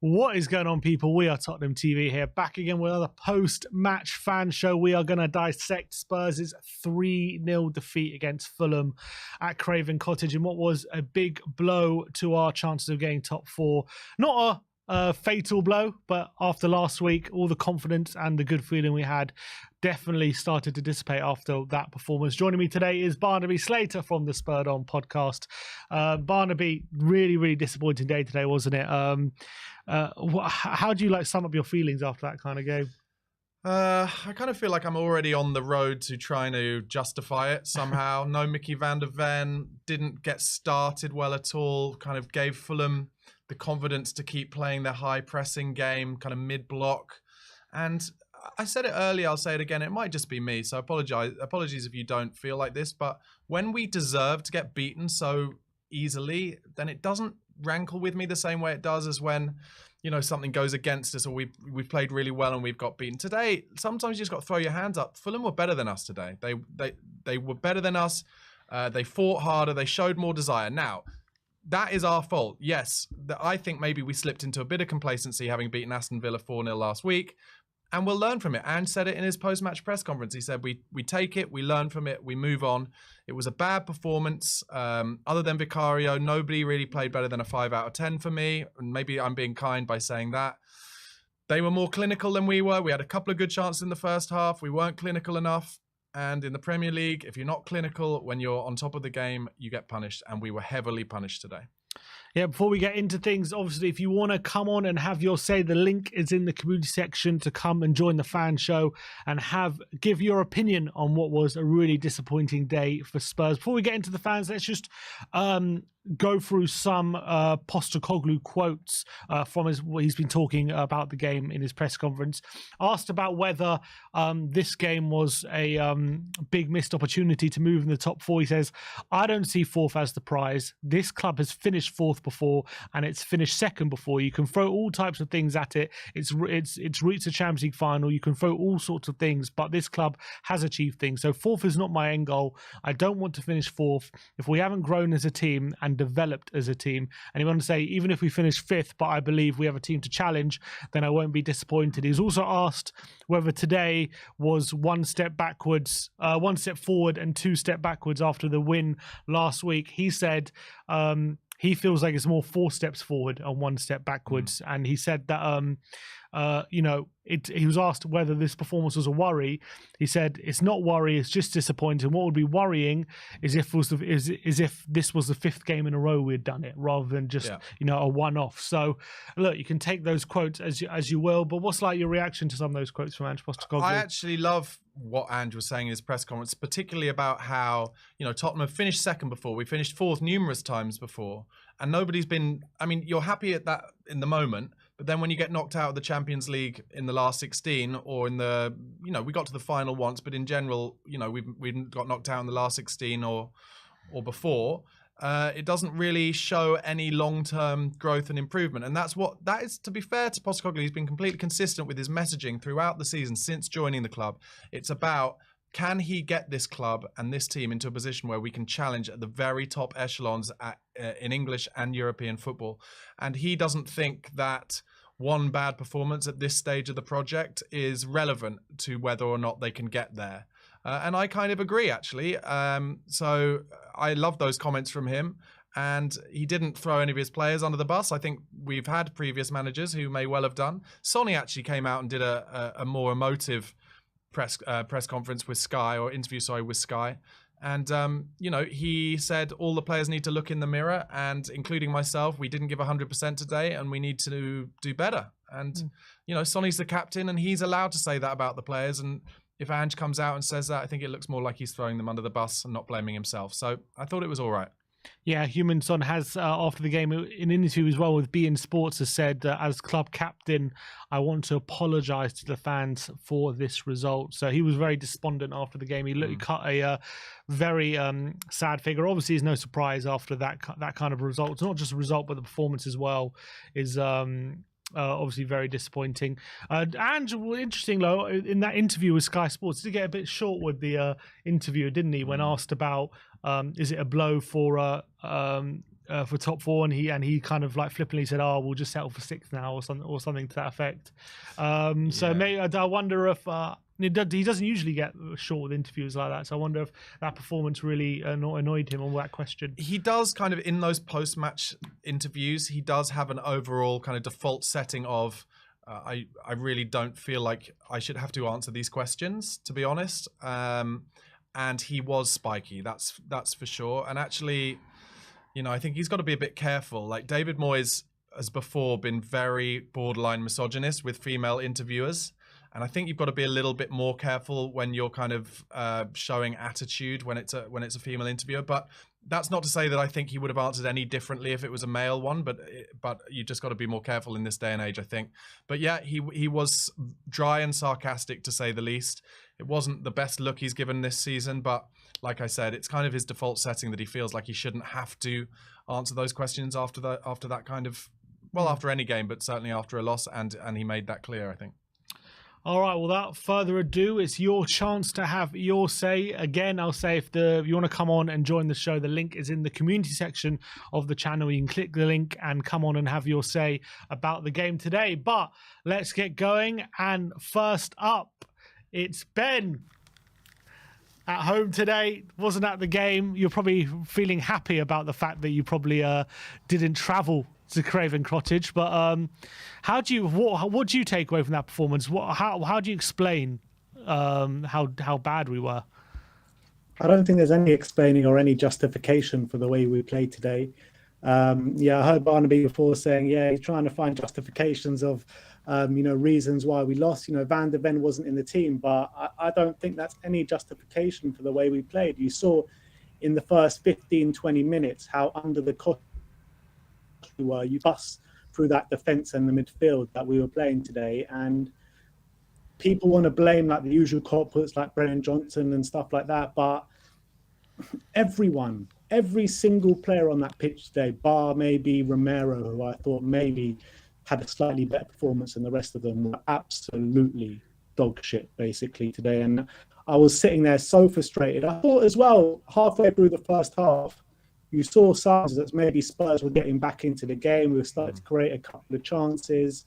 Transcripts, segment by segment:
What is going on, people? We are Tottenham TV here, back again with another post-match fan show. We are going to dissect Spurs' 3-0 defeat against Fulham at Craven Cottage in what was a big blow to our chances of getting top four. Not a fatal blow, but after last week, all the confidence and the good feeling we had definitely started to dissipate after that performance. Joining me today is Barnaby Slater from the Spurred On podcast. Barnaby, really disappointing day today, wasn't it? How do you sum up your feelings after that kind of game? I kind of feel like I'm already on the road to trying to justify it somehow. No Mickey van der Ven, didn't get started well at all, kind of gave Fulham the confidence to keep playing their high pressing game, kind of mid-block. And I said it earlier, I'll say it again, it might just be me, so apologies if you don't feel like this, but when we deserve to get beaten so easily, then it doesn't rankle with me the same way it does as when, you know, something goes against us or we've played really well and we've got beaten. Today, sometimes you just got to throw your hands up. Fulham were better than us today. They were better than us. They fought harder. They showed more desire. Now, that is our fault. Yes, I think maybe we slipped into a bit of complacency having beaten Aston Villa 4-0 last week, and we'll learn from it. Ange said it in his post-match press conference. He said, we take it, we learn from it, we move on. It was a bad performance. Other than Vicario, nobody really played better than a 5 out of 10 for me. And maybe I'm being kind by saying that. They were more clinical than we were. We had a couple of good chances in the first half. We weren't clinical enough. And in the Premier League, if you're not clinical when you're on top of the game, you get punished. And we were heavily punished today. Yeah, before we get into things, obviously, if you want to come on and have your say, the link is in the community section to come and join the fan show and give your opinion on what was a really disappointing day for Spurs. Before we get into the fans, let's just go through some Postecoglou quotes from what he's been talking about the game in his press conference. Asked about whether this game was a big missed opportunity to move in the top four, he says, "I don't see fourth as the prize. This club has finished fourth before and it's finished second before. You can throw all types of things at it. It's reached the Champions League final. You can throw all sorts of things, but this club has achieved things. So fourth is not my end goal. I don't want to finish fourth. If we haven't grown as a team and developed as a team," and he wanted to say, even if we finish fifth, but I believe we have a team to challenge, then I won't be disappointed. He was also asked whether today was one step forward and 2 steps backwards after the win last week. He said he feels like it's more 4 steps forward and 1 step backwards. And he said that he was asked whether this performance was a worry. He said, "It's not worry, it's just disappointing. What would be worrying is if this was the 5th game in a row we'd done it, rather than just a one-off." So look, you can take those quotes as you will, but what's your reaction to some of those quotes from Ange Postecoglou? I actually love what Ange was saying in his press conference, particularly about how, Tottenham have finished second before. We finished fourth numerous times before, and nobody's been, you're happy at that in the moment, but then when you get knocked out of the Champions League in the last 16, or in the, we got to the final once, but in general, we've got knocked out in the last 16 or before, it doesn't really show any long-term growth and improvement. And that is, to be fair to Postecoglou, he's been completely consistent with his messaging throughout the season since joining the club. It's about, can he get this club and this team into a position where we can challenge at the very top echelons in English and European football? And he doesn't think that one bad performance at this stage of the project is relevant to whether or not they can get there. And I kind of agree, actually. So I love those comments from him. And he didn't throw any of his players under the bus. I think we've had previous managers who may well have done. Sonny actually came out and did a more emotive press conference with Sky, or interview, with Sky. And, he said all the players need to look in the mirror, and including myself, we didn't give 100% today and we need to do better. And, Sonny's the captain and he's allowed to say that about the players. And if Ange comes out and says that, I think it looks more like he's throwing them under the bus and not blaming himself. So I thought it was all right. Yeah, Heung-min Son has, after the game, in an interview as well with beIN Sports, has said, as club captain, I want to apologise to the fans for this result. So he was very despondent after the game. He cut a very sad figure. Obviously, it's no surprise after that kind of result. It's not just a result, but the performance as well is obviously very disappointing. And interesting though, in that interview with Sky Sports, did get a bit short with the interviewer, didn't he, when asked about is it a blow for for top four, and he kind of like flippantly said, "Oh, we'll just settle for sixth now," or something to that effect. So maybe I wonder if he doesn't usually get short with interviews like that. So I wonder if that performance really annoyed him on that question. He does kind of, in those post-match interviews, he does have an overall kind of default setting of, I really don't feel like I should have to answer these questions, to be honest. And he was spiky, that's for sure. And actually, I think he's got to be a bit careful. Like David Moyes has before been very borderline misogynist with female interviewers. And I think you've got to be a little bit more careful when you're kind of showing attitude when it's a female interviewer. But that's not to say that I think he would have answered any differently if it was a male one. But you just got to be more careful in this day and age, I think. But yeah, he was dry and sarcastic, to say the least. It wasn't the best look he's given this season, but like I said, it's kind of his default setting that he feels like he shouldn't have to answer those questions after that kind of, well, after any game, but certainly after a loss, and he made that clear, I think. All right, without further ado, it's your chance to have your say. Again, I'll say if you want to come on and join the show, the link is in the community section of the channel. You can click the link and come on and have your say about the game today. But let's get going. And first up, it's Ben. At home today, wasn't at the game. You're probably feeling happy about the fact that you probably didn't travel to Craven Cottage. But what do you take away from that performance? How do you explain how bad we were? I don't think there's any explaining or any justification for the way we played today. I heard Barnaby before saying, he's trying to find justifications of reasons why we lost. Van der Ven wasn't in the team, but I don't think that's any justification for the way we played. You saw in the first 15, 20 minutes how under the cosh we were. You bust through that defence and the midfield that we were playing today, and people want to blame like the usual culprits like Brennan Johnson and stuff like that, but every single player on that pitch today, bar maybe Romero, who I thought maybe had a slightly better performance than the rest of them, were absolutely dog shit basically today. And I was sitting there so frustrated. I thought as well, halfway through the first half, you saw signs that maybe Spurs were getting back into the game. We were starting to create a couple of chances.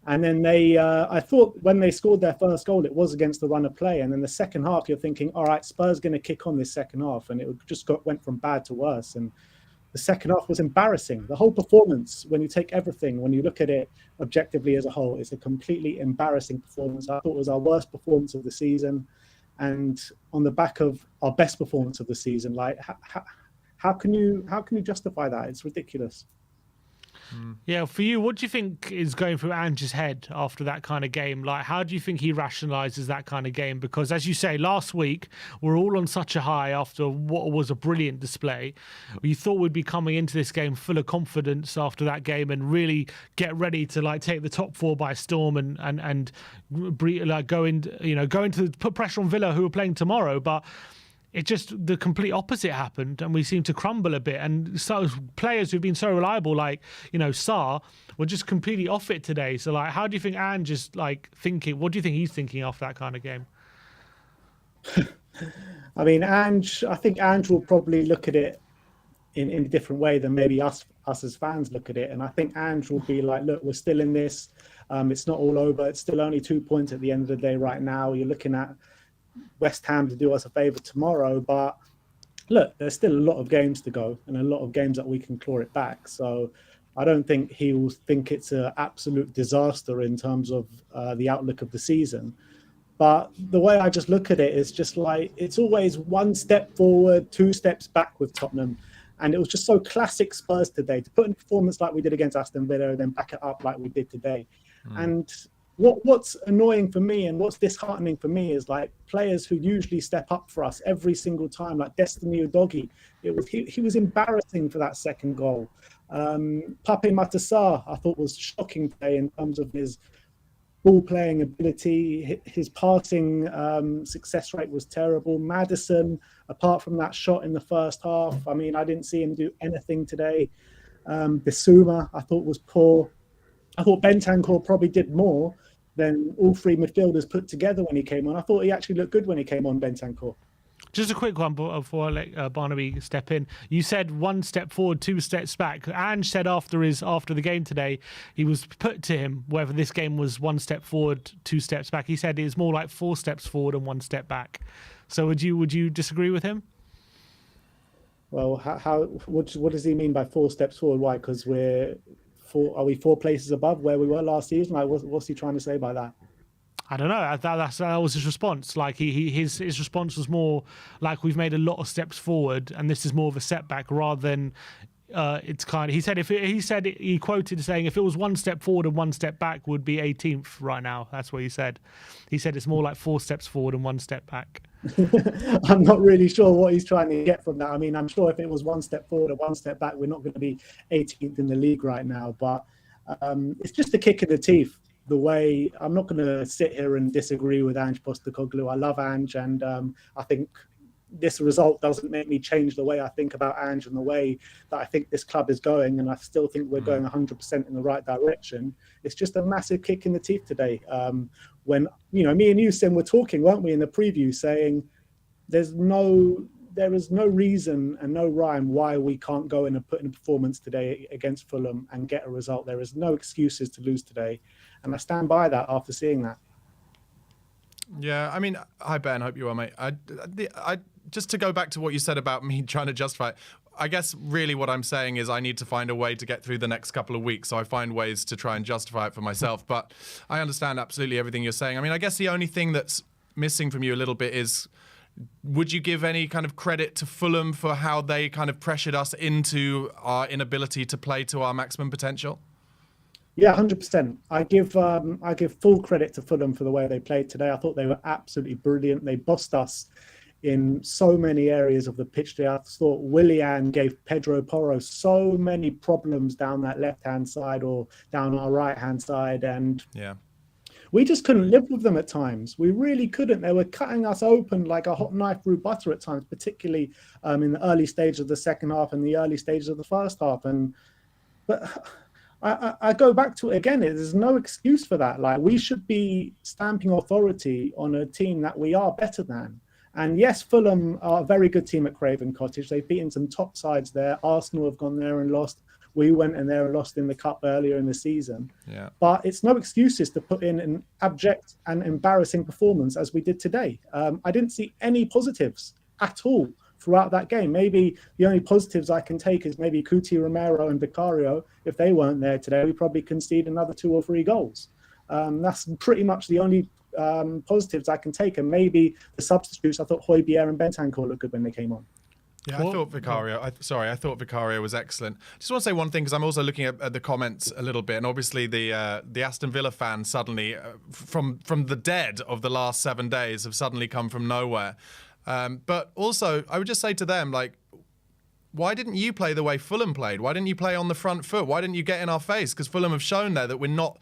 And then I thought when they scored their first goal, it was against the run of play. And then the second half, you're thinking, all right, Spurs going to kick on this second half. And it just went from bad to worse. And the second half was embarrassing. The whole performance, when you take everything, when you look at it objectively as a whole, it's a completely embarrassing performance. I thought it was our worst performance of the season. And on the back of our best performance of the season, like how can you justify that? It's ridiculous. Yeah, for you, what do you think is going through Ange's head after that kind of game? Like, how do you think he rationalizes that kind of game? Because as you say, last week, we're all on such a high after what was a brilliant display. You thought we'd be coming into this game full of confidence after that game and really get ready to like take the top four by storm and like going to put pressure on Villa, who are playing tomorrow. But it just the complete opposite happened, and we seemed to crumble a bit. And so players who've been so reliable, like Sarr, were just completely off it today. So like, how do you think Ange is like thinking? What do you think he's thinking after that kind of game? I mean, I think Ange will probably look at it in a different way than maybe us as fans look at it. And I think Ange will be like, look, we're still in this. It's not all over. It's still only 2 points at the end of the day right now. You're looking at West Ham to do us a favour tomorrow, but look, there's still a lot of games to go and a lot of games that we can claw it back. So I don't think he will think it's an absolute disaster in terms of the outlook of the season. But the way I just look at it is just like, it's always one step forward, 2 steps back with Tottenham. And it was just so classic Spurs today to put in a performance like we did against Aston Villa and then back it up like we did today. And what's annoying for me and what's disheartening for me is like players who usually step up for us every single time, like Destiny Udogie. He was embarrassing for that second goal. Pape Matar I thought was shocking today in terms of his ball playing ability. His passing success rate was terrible. Maddison, apart from that shot in the first half, I mean, I didn't see him do anything today. Bissouma I thought was poor. I thought Bentancur probably did more than all 3 midfielders put together when he came on. I thought he actually looked good when he came on, Bentancur. Just a quick one before I let Barnaby step in. You said 1 step forward, 2 steps back. Ange said after the game today, he was put to him whether this game was 1 step forward, 2 steps back. He said it's more like 4 steps forward and 1 step back. So would you disagree with him? Well, what does he mean by 4 steps forward? Why? Because are we 4 places above where we were last season? Like, what's he trying to say by that? I don't know. That was his response. Like his response was more like we've made a lot of steps forward, and this is more of a setback rather than it's kind of. He quoted saying if it was 1 step forward and 1 step back would be 18th right now. That's what he said. He said it's more like 4 steps forward and 1 step back. I'm not really sure what he's trying to get from that. I mean, I'm sure if it was 1 step forward and 1 step back, we're not going to be 18th in the league right now. But it's just a kick in the teeth. The way I'm not going to sit here and disagree with Ange Postecoglou. I love Ange, and I think this result doesn't make me change the way I think about Ange and the way that I think this club is going. And I still think we're going 100% in the right direction. It's just a massive kick in the teeth today. When me and you, Sim, were talking, weren't we, in the preview, saying there is no reason and no rhyme why we can't go in and put in a performance today against Fulham and get a result. There is no excuses to lose today. And I stand by that after seeing that. Yeah, I mean, hi Ben, hope you are, mate. I just to go back to what you said about me trying to justify it, I guess really what I'm saying is I need to find a way to get through the next couple of weeks. So I find ways to try and justify it for myself. But I understand absolutely everything you're saying. I mean, I guess the only thing that's missing from you a little bit is, would you give any kind of credit to Fulham for how they kind of pressured us into our inability to play to our maximum potential? Yeah, 100%. I give full credit to Fulham for the way they played today. I thought they were absolutely brilliant. They bossed us in so many areas of the pitch today. I thought Willian gave Pedro Porro so many problems down that left-hand side or down our right-hand side. And we just couldn't live with them at times. We really couldn't. They were cutting us open like a hot knife through butter at times, particularly in the early stages of the second half and the early stages of the first half. But I go back to it again. There's no excuse for that. Like, we should be stamping authority on a team that we are better than. And yes, Fulham are a very good team at Craven Cottage. They've beaten some top sides there. Arsenal have gone there and lost. We went in there and lost in the cup earlier in the season. Yeah. But it's no excuses to put in an abject and embarrassing performance as we did today. I didn't see any positives at all throughout that game. Maybe the only positives I can take is maybe Cuti Romero and Vicario. If they weren't there today, we probably concede another 2 or 3 goals. That's pretty much the only positives I can take. And maybe the substitutes, I thought Højbjerg and Bentancur looked good when they came on. Yeah, I thought Vicario was excellent. Just want to say one thing, because I'm also looking at the comments a little bit, and obviously the Aston Villa fans suddenly, from the dead of the last 7 days, have suddenly come from nowhere. But also, I would just say to them, like, why didn't you play the way Fulham played? Why didn't you play on the front foot? Why didn't you get in our face? Because Fulham have shown there that we're not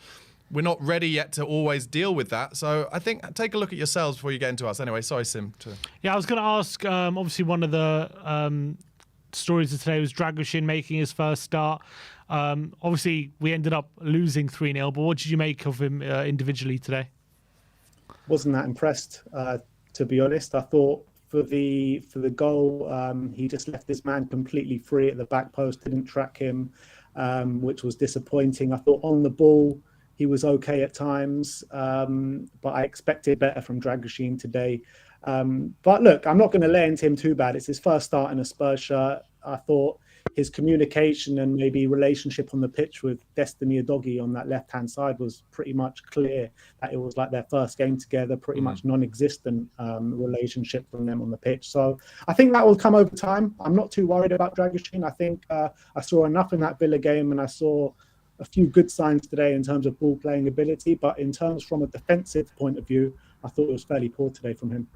ready yet to always deal with that. So I think take a look at yourselves before you get into us. Anyway, sorry, Sim. Yeah, I was going to ask, obviously one of the stories of today was Dragoshin making his first start. Obviously, we ended up losing 3-0, but what did you make of him individually today? Wasn't that impressed, to be honest. I thought for the goal, he just left this man completely free at the back post, didn't track him, which was disappointing. I thought on the ball, he was okay at times, but I expected better from Dragoshin today. But look, I'm not going to lay into him too bad. It's his first start in a Spurs shirt. I thought his communication and maybe relationship on the pitch with Destiny Udogie on that left-hand side was pretty much clear that it was like their first game together, pretty much non-existent relationship from them on the pitch. So I think that will come over time. I'm not too worried about Dragoshin. I think I saw enough in that Villa game, and I saw a few good signs today in terms of ball playing ability, but in terms from a defensive point of view, I thought it was fairly poor today from him.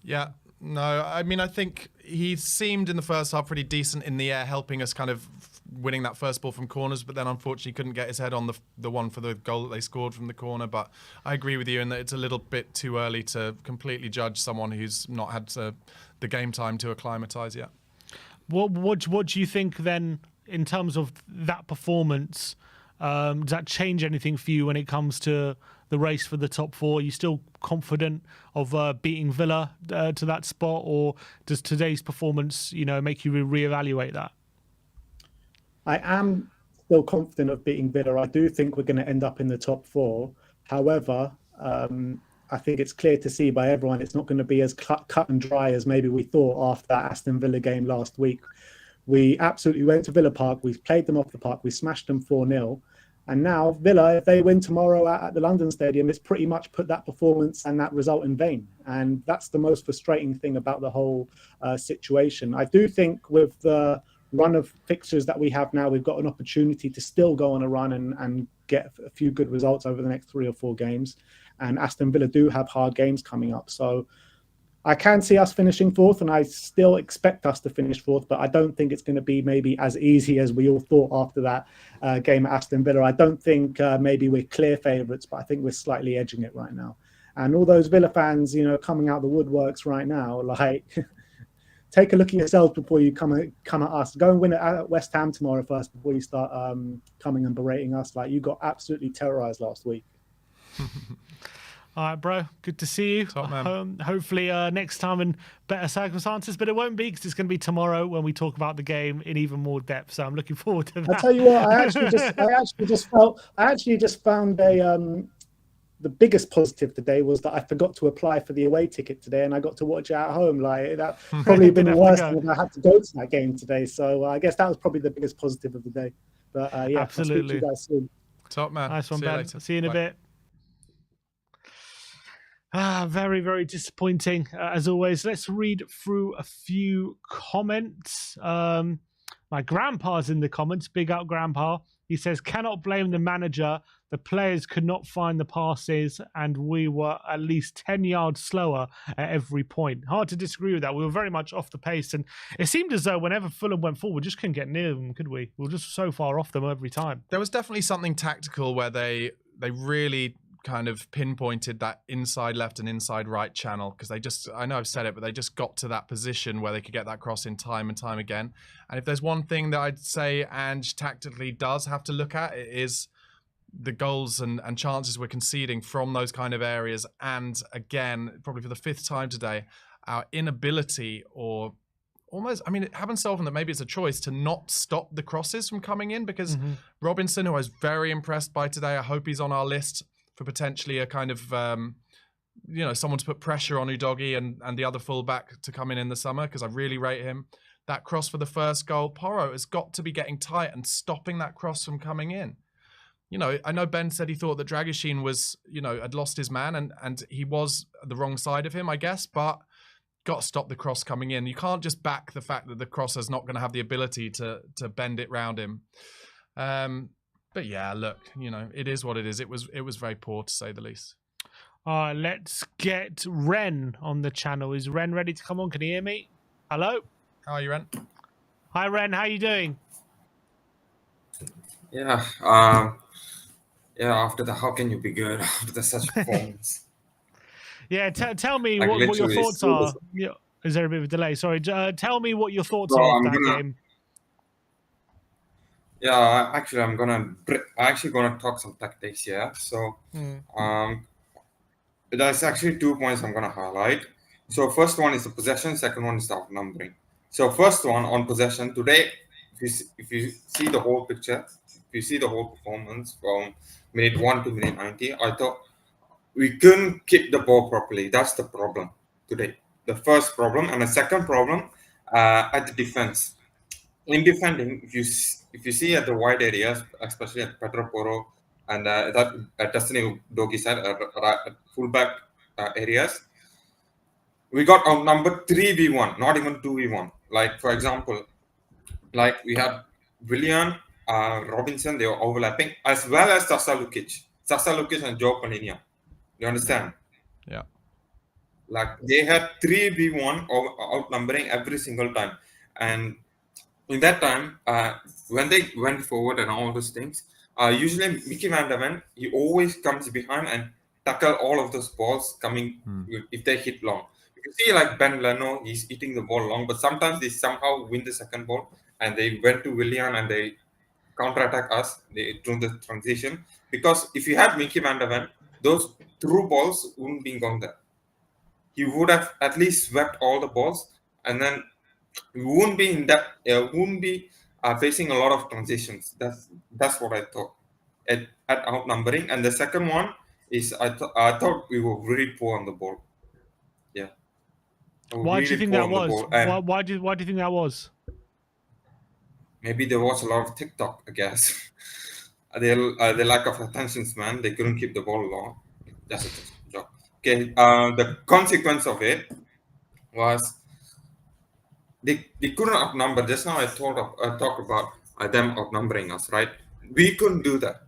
Yeah, no, I mean, I think he seemed in the first half pretty decent in the air, helping us kind of winning that first ball from corners, but then unfortunately couldn't get his head on the one for the goal that they scored from the corner. But I agree with you in that it's a little bit too early to completely judge someone who's not had the game time to acclimatise yet. What do you think then, in terms of that performance, does that change anything for you when it comes to the race for the top four? Are you still confident of beating Villa to that spot, or does today's performance, make you reevaluate that? I am still confident of beating Villa. I do think we're going to end up in the top four. However, I think it's clear to see by everyone it's not going to be as cut and dry as maybe we thought after that Aston Villa game last week. We absolutely went to Villa Park. We played them off the park. We smashed them 4-0. And now Villa, if they win tomorrow at the London Stadium, it's pretty much put that performance and that result in vain. And that's the most frustrating thing about the whole situation. I do think with the run of fixtures that we have now, we've got an opportunity to still go on a run and get a few good results over the next 3 or 4 games. And Aston Villa do have hard games coming up. So I can see us finishing 4th, and I still expect us to finish 4th, but I don't think it's going to be maybe as easy as we all thought after that game at Aston Villa. I don't think maybe we're clear favourites, but I think we're slightly edging it right now. And all those Villa fans, coming out the woodworks right now, like... Take a look at yourselves before you come at us. Go and win at West Ham tomorrow first before you start coming and berating us. Like, you got absolutely terrorised last week. All right, bro. Good to see you. Top man. Hopefully next time in better circumstances, but it won't be because it's going to be tomorrow when we talk about the game in even more depth. So I'm looking forward to that. I tell you what, I actually just found the biggest positive today was that I forgot to apply for the away ticket today, and I got to watch it at home. Like, that probably been worse than if I had to go to that game today. So I guess that was probably the biggest positive of the day. But yeah, absolutely. I'll speak to you guys soon. Top man. Nice one, See Ben. you later. See you in a bit. Very, very disappointing as always. Let's read through a few comments. My grandpa's in the comments. Big up, grandpa. He says, cannot blame the manager. The players could not find the passes, and we were at least 10 yards slower at every point. Hard to disagree with that. We were very much off the pace, and it seemed as though whenever Fulham went forward, we just couldn't get near them, could we? We were just so far off them every time. There was definitely something tactical where they really kind of pinpointed that inside left and inside right channel, because I know I've said it, but they just got to that position where they could get that cross in time and time again. And if there's one thing that I'd say Ange tactically does have to look at, it is the goals and chances we're conceding from those kind of areas. And again, probably for the 5th time today, our inability, or almost, I mean, it happens so often that maybe it's a choice to not stop the crosses from coming in, because Robinson, who I was very impressed by today, I hope he's on our list for potentially a kind of, someone to put pressure on Udogie and the other fullback to come in the summer, because I really rate him. That cross for the first goal, Porro has got to be getting tight and stopping that cross from coming in. I know Ben said he thought that Dragusin was, had lost his man, and he was the wrong side of him, I guess, but got to stop the cross coming in. You can't just back the fact that the crosser's not going to have the ability to bend it round him. But yeah, look, it is what it is. It was very poor, to say the least. Let's get Ren on the channel. Is Ren ready to come on? Can you hear me? Hello? How are you, Ren? Hi, Ren. How are you doing? Yeah. After the, how can you be good after such performance? Yeah, tell me Like, what your literally, thoughts are. Yeah, is there a bit of a delay? Sorry. Tell me what your thoughts So are of I'm that gonna- game. Yeah, actually, I'm gonna talk some tactics here. So, there's actually 2 points I'm gonna highlight. So, first one is the possession. Second one is the outnumbering. So, first one on possession today. If you see the whole picture, if you see the whole performance from minute 1 to minute 90, I thought we couldn't kick the ball properly. That's the problem today. The first problem, and the second problem at the defense. In defending, if you see at the wide areas, especially at Pedro Porro and that at Destiny Dogi side, at fullback areas, we got outnumbered 3v1, not even 2v1. Like, for example, like we had Willian, Robinson, they were overlapping, as well as Sasa Lukic and Joe Palhinha. You understand? Yeah. Like, they had 3v1 outnumbering every single time. And in that time, when they went forward and all those things, usually Mickey Van der Ven, he always comes behind and tackle all of those balls coming if they hit long. You see, like Ben Leno, he's hitting the ball long, but sometimes they somehow win the second ball, and they went to Willian and they counterattack us through the transition. Because if you had Mickey Van der Ven, those through balls wouldn't be gone there. He would have at least swept all the balls, and then we wouldn't be in that. Wouldn't be facing a lot of transitions. That's what I thought at outnumbering. And the second one is I thought we were really poor on the ball. Yeah, we were Why do you really think poor that on the was? ball. And Why do you think that was? maybe they watch a lot of TikTok, I guess. They lack of attention span. They couldn't keep the ball long. That's a job. Okay. The consequence of it was they couldn't outnumber. Just now I talked about them outnumbering us, right? We couldn't do that.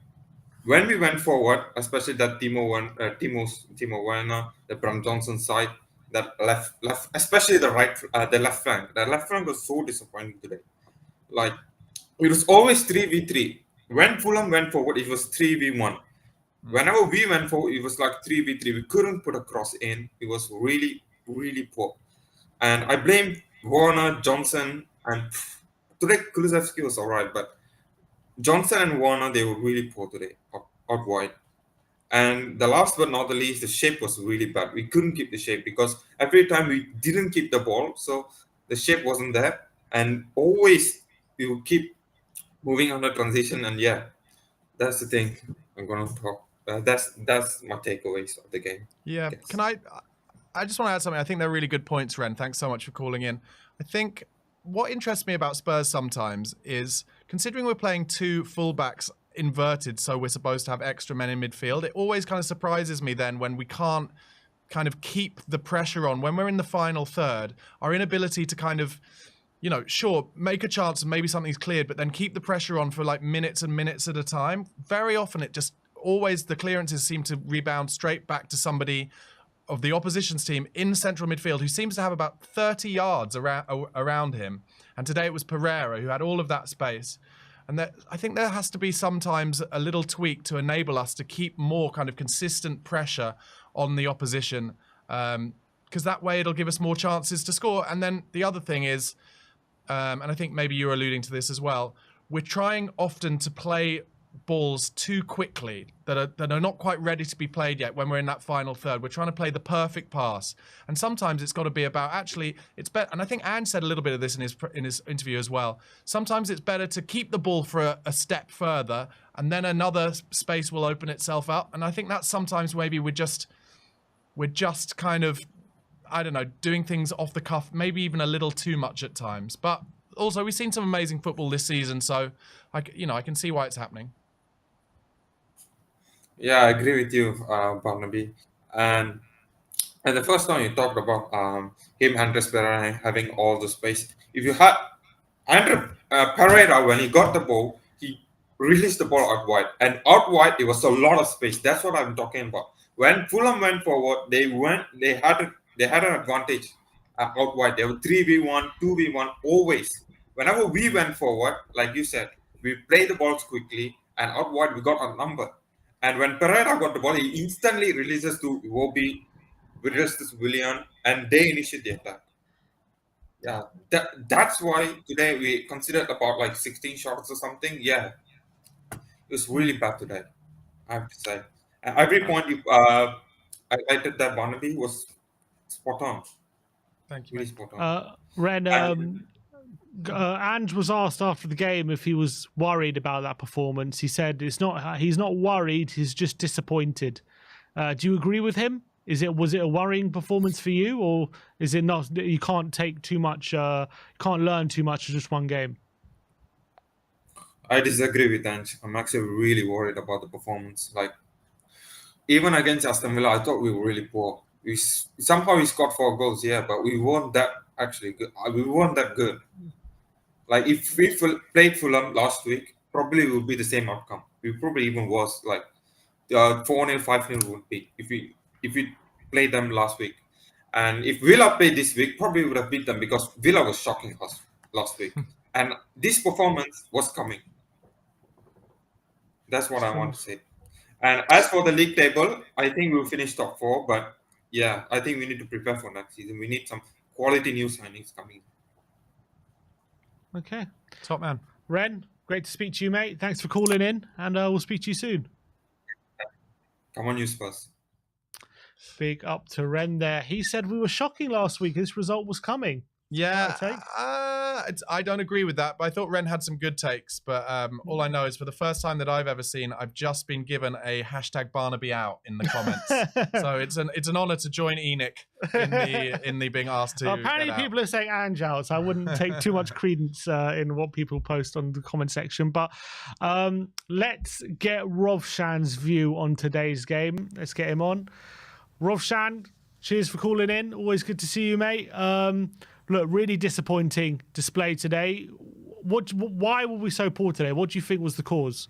When we went forward, especially that Timo Werner, the Bram Johnson side, that left, especially the left flank. The left flank was so disappointing today. Like it was always 3v3. When Fulham went forward, it was 3v1. Whenever we went forward, it was like 3v3. We couldn't put a cross in. It was really, really poor. And I blame Warner, Johnson, and today Kulusevski was all right, but Johnson and Warner, they were really poor today, out wide. And the last but not the least, the shape was really bad. We couldn't keep the shape because every time we didn't keep the ball, so the shape wasn't there. And always we would keep moving under transition. And yeah, that's the thing I'm going to talk. That's my takeaways of the game. Yeah. Can I just want to add something. I think they're really good points, Ren. Thanks so much for calling in. I think what interests me about Spurs sometimes is, considering we're playing two fullbacks inverted, so we're supposed to have extra men in midfield, it always kind of surprises me then when we can't kind of keep the pressure on. When we're in the final third, our inability to kind of, you know, sure, make a chance and maybe something's cleared, but then keep the pressure on for like minutes and minutes at a time. Very often it just always, the clearances seem to rebound straight back to somebody of the opposition's team in central midfield who seems to have about 30 yards around him. And today it was Pereira who had all of that space. And I think there has to be sometimes a little tweak to enable us to keep more kind of consistent pressure on the opposition, because that way it'll give us more chances to score. And then the other thing is, and I think maybe you're alluding to this as well, we're trying often to play balls too quickly that are not quite ready to be played yet. When we're in that final third, we're trying to play the perfect pass, and sometimes it's got to be about, actually it's better, and I think Ange said a little bit of this in his interview as well, sometimes it's better to keep the ball for a step further and then another space will open itself up. And I think that's sometimes maybe we're just kind of, I don't know, doing things off the cuff, maybe even a little too much at times. But also we've seen some amazing football this season, so I can see why it's happening. Yeah, I agree with you, Barnaby. And the first time you talked about him, Andres Pereira, having all the space. If you had Pereira, when he got the ball, he released the ball out wide. And out wide, it was a lot of space. That's what I'm talking about. When Fulham went forward, they had an advantage out wide. They were 3v1, 2v1, always. Whenever we went forward, like you said, we played the balls quickly, and out wide, we got outnumbered. And when Pereira got the ball, he instantly releases to Iwobi, releases to Willian, and they initiate the attack. Yeah, that's why today we considered about like 16 shots or something. Yeah, it was really bad today, I have to say. And every point you highlighted that Barnaby was spot on. Thank you, Really mate. spot on. Ren, Ange was asked after the game if he was worried about that performance. He said he's not worried, he's just disappointed. Do you agree with him? Was it a worrying performance for you, or is it not? You can't take too much, can't learn too much in just one game. I disagree with Ange. I'm actually really worried about the performance. Like, even against Aston Villa, I thought we were really poor. Somehow we scored 4 goals, yeah, but we weren't that actually good. We weren't that good. Like, if we played Fulham last week, probably it would be the same outcome. We probably even was like 4-0, 5-0 would be if we played them last week. And if Villa played this week, probably would have beat them because Villa was shocking us last week. And this performance was coming. That's what I want to say. And as for the league table, I think we'll finish top 4. But yeah, I think we need to prepare for next season. We need some quality new signings coming. Okay. Top man. Ren, great to speak to you, mate. Thanks for calling in, and we'll speak to you soon. Come on, you Spurs. Big up to Ren there. He said we were shocking last week. This result was coming. Yeah, Take? I don't agree with that, but I thought Ren had some good takes. But all I know is for the first time that I've ever seen, I've just been given a hashtag Barnaby out in the comments. So it's an honor to join Enoch in the being asked to. Apparently, people are saying Ange out, so I wouldn't take too much credence in what people post on the comment section. But let's get Rovshan's view on today's game. Let's get him on. Rovshan, cheers for calling in. Always good to see you, mate. Look, really disappointing display today. Why were we so poor today? What do you think was the cause?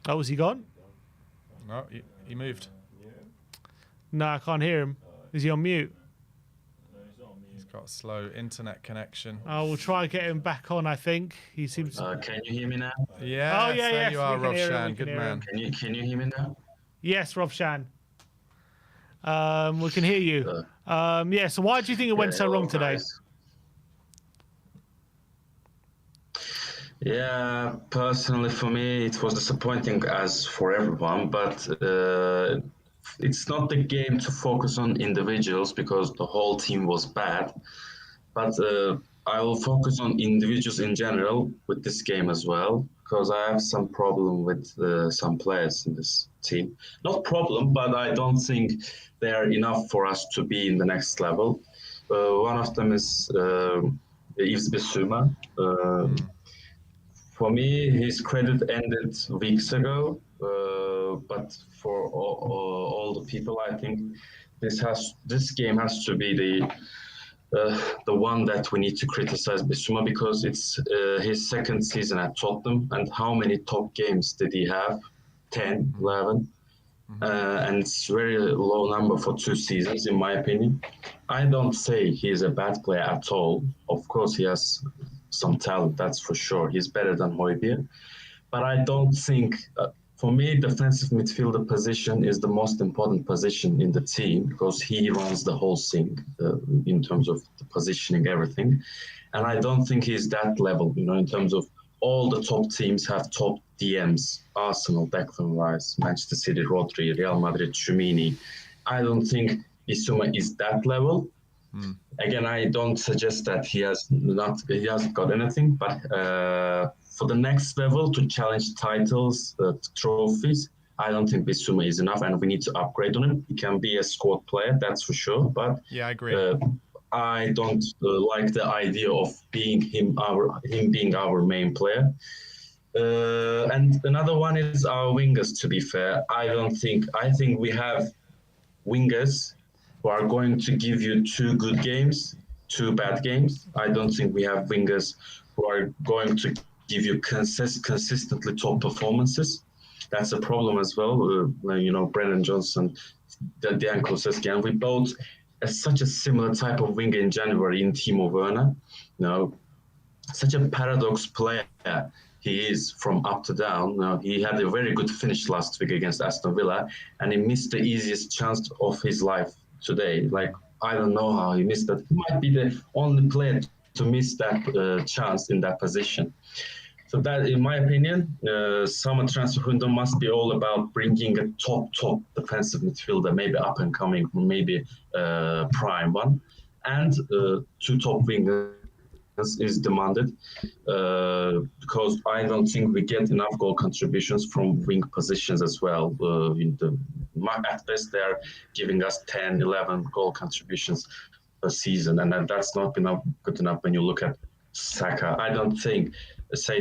Oh, was he gone? No, he moved. No, I can't hear him. Is he on mute? He's got a slow internet connection. I will try and get him back on, I think. He seems... Can you hear me now? Yeah, Oh, yeah, there yes, you are, we can hear him, Rovshan. we can Good hear man. him. Can you hear me now? Yes, Rovshan. We can hear you. Yeah, so why do you think it went so wrong today? Guys. Yeah, personally for me, it was disappointing as for everyone, but it's not the game to focus on individuals because the whole team was bad. But I will focus on individuals in general with this game as well, because I have some problem with some players in this team. Not problem, but I don't think they are enough for us to be in the next level. One of them is Yves Bissouma. For me, his credit ended weeks ago, but for all the people, I think this game has to be the one that we need to criticize Bissouma, because it's his second season at Tottenham, and how many top games did he have? 10, 11. And it's very low number for 2 seasons, in my opinion. I don't say he's a bad player at all. Of course, he has some talent, that's for sure. He's better than Højbjerg. But I don't think, for me, defensive midfielder position is the most important position in the team, because he runs the whole thing in terms of the positioning, everything. And I don't think he's that level, in terms of all the top teams have top DMs. Arsenal, Declan Rice, Manchester City, Rodri, Real Madrid, Tchouameni. I don't think Bissouma is that level. Again, I don't suggest that he hasn't got anything, but for the next level to challenge titles, trophies, I don't think Bissouma is enough, and we need to upgrade on him. He can be a squad player, that's for sure, but yeah, I agree. I don't like the idea of him being our main player. And another one is our wingers, to be fair. I think we have wingers who are going to give you 2 good games, 2 bad games. I don't think we have wingers who are going to give you consistently top performances. That's a problem as well. Brennan Johnson, Dejan Kulusevski, and we both such a similar type of winger in January in Timo Werner. Such a paradox player he is from up to down. He had a very good finish last week against Aston Villa, and he missed the easiest chance of his life today. I don't know how he missed that. He might be the only player to miss that chance in that position. So that, in my opinion, summer transfer window must be all about bringing a top defensive midfielder, maybe up and coming, maybe prime one, and 2 top wingers is demanded, because I don't think we get enough goal contributions from wing positions as well. At best, they are giving us 10, 11 goal contributions per season, and that's not good enough when you look at Saka. I don't say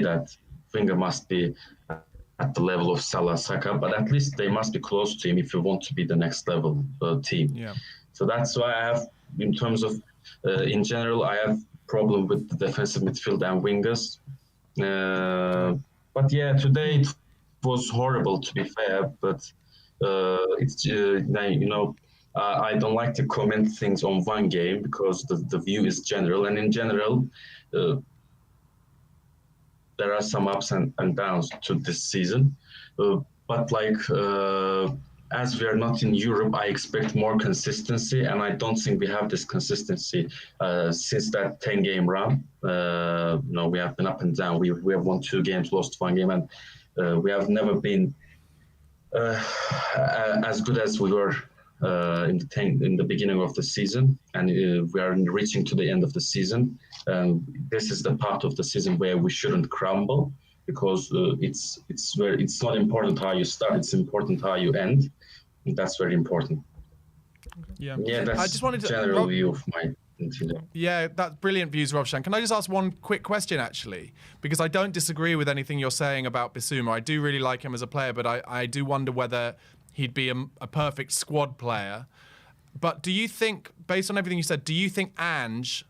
that winger must be at the level of Salah, Saka, but at least they must be close to him if you want to be the next level team. Yeah. So that's why I have, in terms of, in general, I have problem with the defensive midfield and wingers. But yeah, today it was horrible, to be fair, but it's, I don't like to comment things on one game because the view is general, and in general, there are some ups and downs to this season. But as we are not in Europe, I expect more consistency, and I don't think we have this consistency since that 10-game run. We have been up and down. We have won 2 games, lost 1 game, and we have never been As good as we were in the beginning of the season, and we are reaching to the end of the season. This is the part of the season where we shouldn't crumble, because it's not important how you start; it's important how you end. That's very important. Yeah, That's I just wanted to general view of my. Yeah, that's brilliant views, Rovshan. Can I just ask one quick question, actually? Because I don't disagree with anything you're saying about Bissouma. I do really like him as a player, but I do wonder whether he'd be a perfect squad player. But do you think, based on everything you said, do you think Ange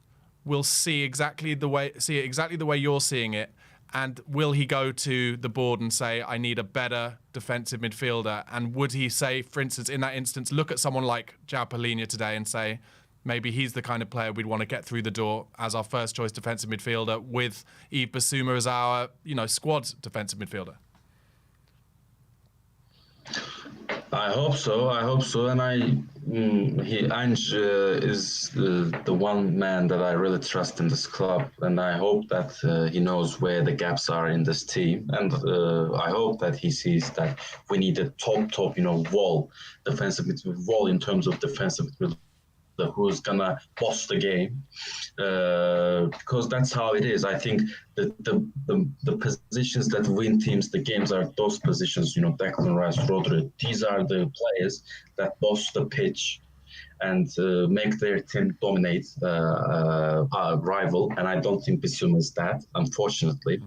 will see it exactly the way you're seeing it? And will he go to the board and say, I need a better defensive midfielder? And would he say, for instance, in that instance, look at someone like João Palhinha today and say, maybe he's the kind of player we'd want to get through the door as our first choice defensive midfielder, with Yves Bissouma as our, squad defensive midfielder? I hope so. And Ange is the one man that I really trust in this club, and I hope that he knows where the gaps are in this team, and I hope that he sees that we need a top, defensive midfield wall in terms of defensive midfield, who's gonna boss the game, because that's how it is. I think the positions that win teams the games are those positions. Declan Rice, Rodri. These are the players that boss the pitch and make their team dominate our rival. And I don't think Bissouma is that, unfortunately.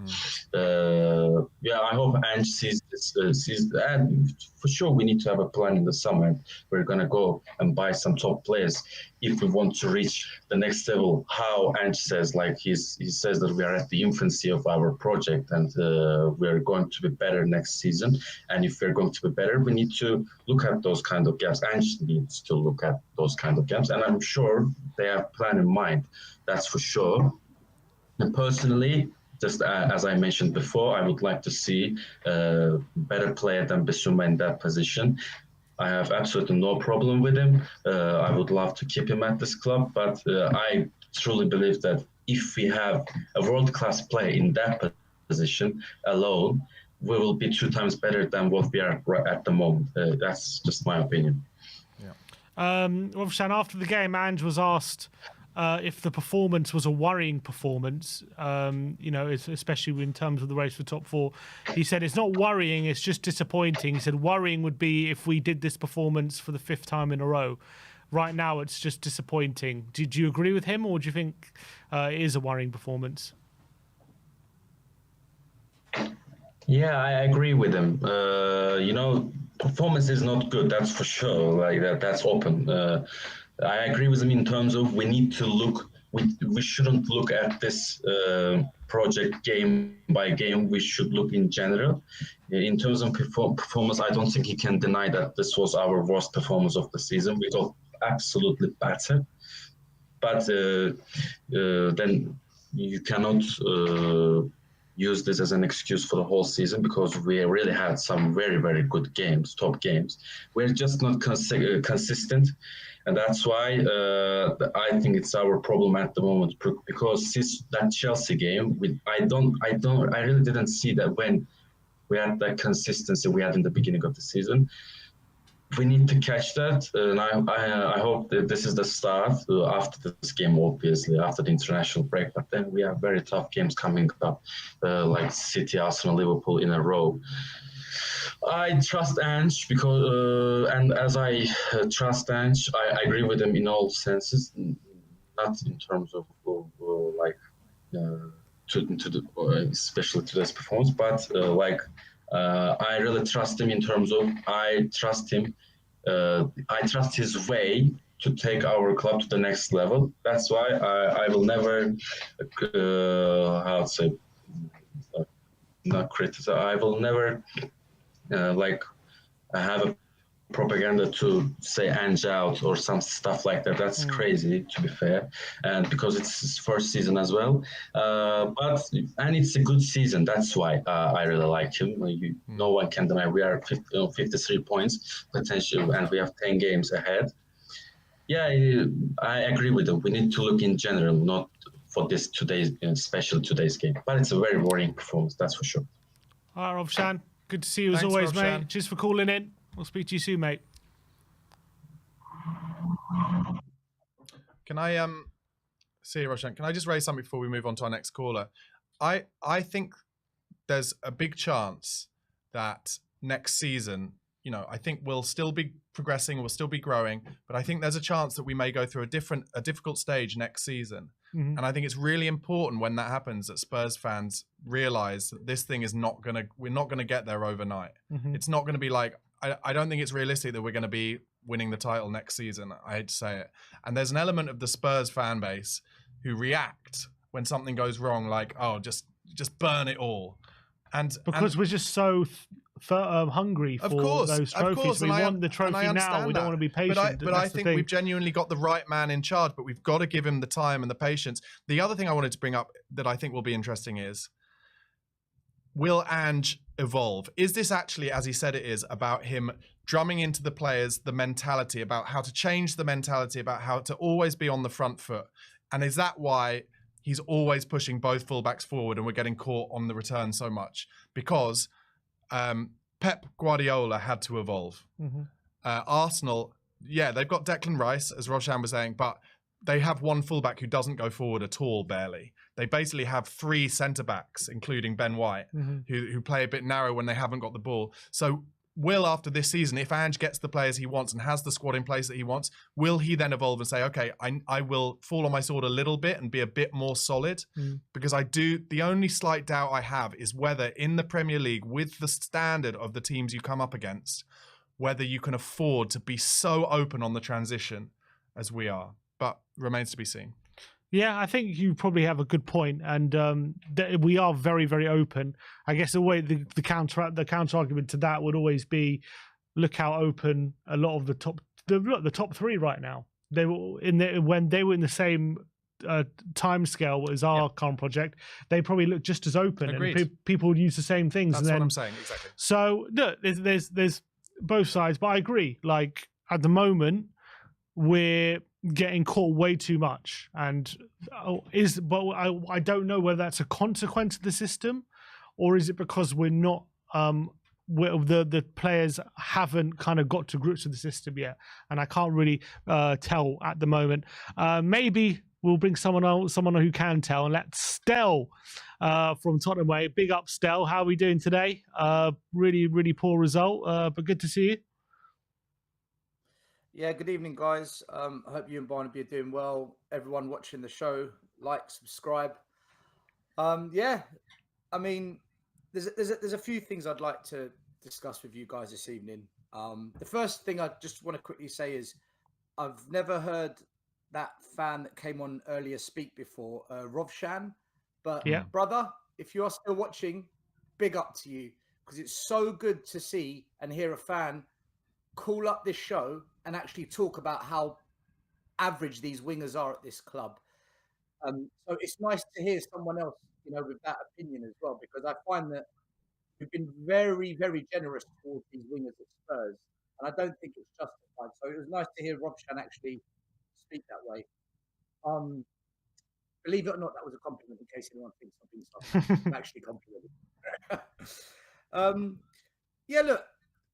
I hope Ange sees this. And for sure, we need to have a plan in the summer. We're going to go and buy some top players if we want to reach the next level. How Ange says, he says that we are at the infancy of our project, and we're going to be better next season. And if we're going to be better, we need to look at those kind of gaps. Ange needs to look at those kind of gaps, and I'm sure they have a plan in mind. That's for sure. And personally, just as I mentioned before, I would like to see a better player than Bissouma in that position. I have absolutely no problem with him. I would love to keep him at this club, but I truly believe that if we have a world-class player in that position alone, we will be 2 times better than what we are at the moment. That's just my opinion. Rovshan, after the game, Ange was asked if the performance was a worrying performance, especially in terms of the race for top 4. He said it's not worrying, it's just disappointing. He said worrying would be if we did this performance for the 5th time in a row. Right now, it's just disappointing. Did you agree with him, or do you think it is a worrying performance? Yeah, I agree with him. Performance is not good, that's for sure. That's open. I agree with him in terms of we need to look. We shouldn't look at this project game by game. We should look in general. In terms of performance, I don't think he can deny that this was our worst performance of the season. We got absolutely battered. But then you cannot use this as an excuse for the whole season, because we really had some very, very good games, top games. We're just not consistent. And that's why I think it's our problem at the moment, because since that Chelsea game, I really didn't see that when we had that consistency we had in the beginning of the season. We need to catch that, and I hope that this is the start after this game, obviously, after the international break. But then we have very tough games coming up, like City, Arsenal, Liverpool in a row. I trust Ange because, and as I trust Ange, I agree with him in all senses, not in terms of especially today's performance, but I really trust him in terms of I trust his way to take our club to the next level. That's why I will never, not criticize. I will never have a propaganda to say Ange out or some stuff like that. That's crazy, to be fair, and because it's his first season as well. And it's a good season. That's why I really like him. No one can deny we are 53 points potential, and we have 10 games ahead. Yeah, I agree with him. We need to look in general, not for especially today's game. But it's a very worrying performance, that's for sure. All right, Rovshan. Good to see you as Thanks, always, Roshan. mate. Cheers for calling in. We'll speak to you soon, mate. Can I see you, Roshan? Can I just raise something before we move on to our next caller? I think there's a big chance that next season, I think we'll still be progressing, we'll still be growing, but I think there's a chance that we may go through a difficult stage next season. Mm-hmm. And I think it's really important when that happens that Spurs fans realize that this thing is we're not gonna get there overnight. Mm-hmm. It's not gonna be like, I don't think it's realistic that we're gonna be winning the title next season. I hate to say it. And there's an element of the Spurs fan base who react when something goes wrong, like, oh, just burn it all. And because we're just so hungry for those trophies. We want the trophy now. We don't want to be patient. But I think we've genuinely got the right man in charge, but we've got to give him the time and the patience. The other thing I wanted to bring up that I think will be interesting is, will Ange evolve? Is this actually, as he said it is, about him drumming into the players the mentality, about how to change the mentality, about how to always be on the front foot? And is that why he's always pushing both fullbacks forward and we're getting caught on the return so much? Because Pep Guardiola had to evolve. Mm-hmm. Arsenal, yeah, they've got Declan Rice, as Roshan was saying, but they have one fullback who doesn't go forward at all, barely. They basically have 3 centre-backs, including Ben White, mm-hmm. who play a bit narrow when they haven't got the ball. So will, after this season, if Ange gets the players he wants and has the squad in place that he wants, will he then evolve and say, okay, I will fall on my sword a little bit and be a bit more solid? Because the only slight doubt I have is whether in the Premier League, with the standard of the teams you come up against, whether you can afford to be so open on the transition as we are. But remains to be seen. Yeah, I think you probably have a good point, and we are very, very open. I guess the counter argument to that would always be, look how open a lot of the top 3 right now. They were when they were in the same time scale as our current project. They probably look just as open. Agreed. And people would use the same things. That's what I'm saying, exactly. So look, there's both sides, but I agree. Like at the moment, we're getting caught way too much, and I don't know whether that's a consequence of the system, or is it because we're not the players haven't kind of got to grips with the system yet, and I can't really tell at the moment. Maybe we'll bring someone who can tell, and let Stel from Tottenham Way. Big up, Stel. How are we doing today? Really, really poor result, but good to see you. Yeah, good evening, guys. I hope you and Barnaby are doing well. Everyone watching the show, like, subscribe. Yeah, I mean, there's a few things I'd like to discuss with you guys this evening. The first thing I just want to quickly say is I've never heard that fan that came on earlier speak before, Rovshan. But brother, if you are still watching, big up to you, because it's so good to see and hear a fan call up this show and actually talk about how average these wingers are at this club. So it's nice to hear someone else, with that opinion as well, because I find that we've been very, very generous towards these wingers at Spurs, and I don't think it's justified. So it was nice to hear Rovshan actually speak that way. Believe it or not, that was a compliment, in case anyone thinks something's I'm actually complimented. Yeah, look,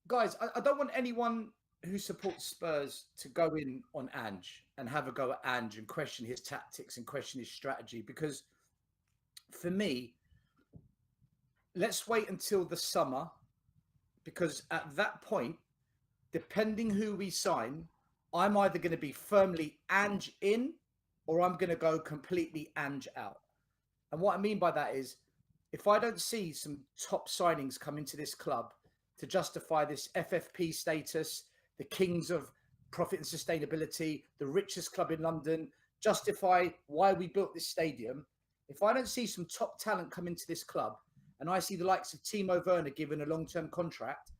guys, I don't want anyone who supports Spurs to go in on Ange and have a go at Ange and question his tactics and question his strategy, because for me, let's wait until the summer, because at that point, depending who we sign, I'm either going to be firmly Ange in or I'm going to go completely Ange out. And what I mean by that is, if I don't see some top signings come into this club to justify this FFP status, the kings of profit and sustainability, the richest club in London, justify why we built this stadium. If I don't see some top talent come into this club and I see the likes of Timo Werner given a long-term contract,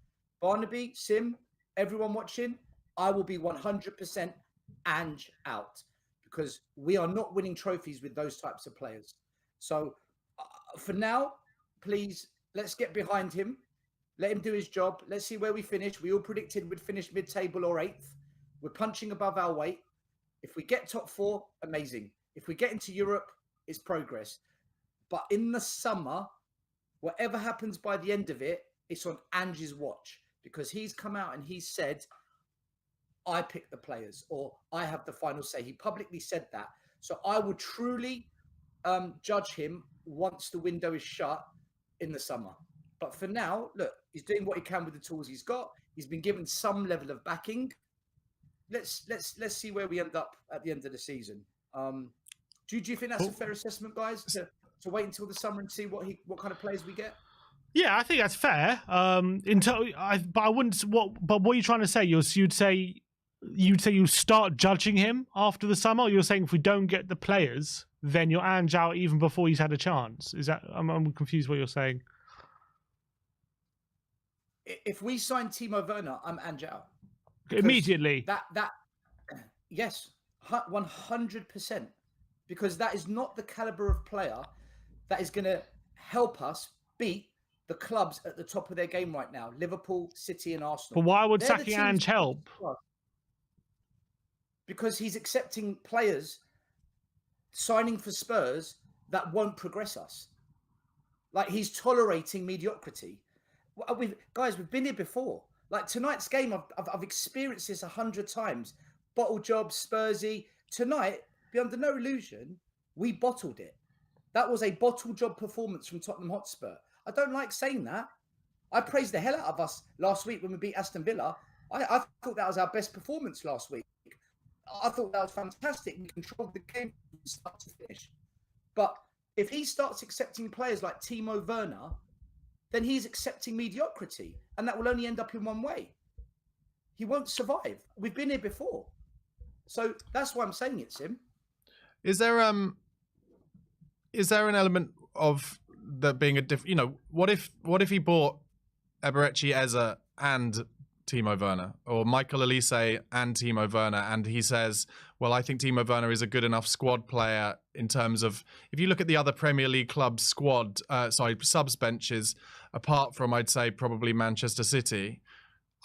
Barnaby, Sim, everyone watching, I will be 100% Ange out, because we are not winning trophies with those types of players. So for now, please, let's get behind him. Let him do his job. Let's see where we finish. We all predicted we'd finish mid-table or 8th. We're punching above our weight. If we get top 4, amazing. If we get into Europe, it's progress. But in the summer, whatever happens by the end of it, it's on Ange's watch, because he's come out and he said, I pick the players, or I have the final say. He publicly said that. So I would truly judge him once the window is shut in the summer. But for now, look, he's doing what he can with the tools he's got. He's been given some level of backing. Let's see where we end up at the end of the season. Do you think that's a fair assessment, guys? To wait until the summer and see what kind of players we get? Yeah, I think that's fair. But I wouldn't. But what are you trying to say? You'd say you start judging him after the summer. Or you're saying if we don't get the players, then you're Ange out even before he's had a chance. Is that? I'm confused what you're saying. If we sign Timo Werner, I'm Ange out. Immediately. Yes, 100%. Because that is not the caliber of player that is going to help us beat the clubs at the top of their game right now, Liverpool, City and Arsenal. But why would sacking Ange help? Because he's accepting players signing for Spurs that won't progress us. Like, he's tolerating mediocrity. We've been here before. Like, tonight's game, I've experienced this 100 times. Bottle job, Spursy. Tonight, be under no illusion, we bottled it. That was a bottle job performance from Tottenham Hotspur. I don't like saying that. I praised the hell out of us last week when we beat Aston Villa. I thought that was our best performance last week. I thought that was fantastic. We controlled the game from start to finish. But if he starts accepting players like Timo Werner, then he's accepting mediocrity. And that will only end up in one way. He won't survive. We've been here before. So that's why I'm saying it's him. Is there an element of that being a different? You know, what if he bought Eberechi Eze and Timo Werner, or Michael Elise and Timo Werner, and he says, well, I think Timo Werner is a good enough squad player in terms of, if you look at the other Premier League clubs' subs benches, apart from, I'd say, probably Manchester City,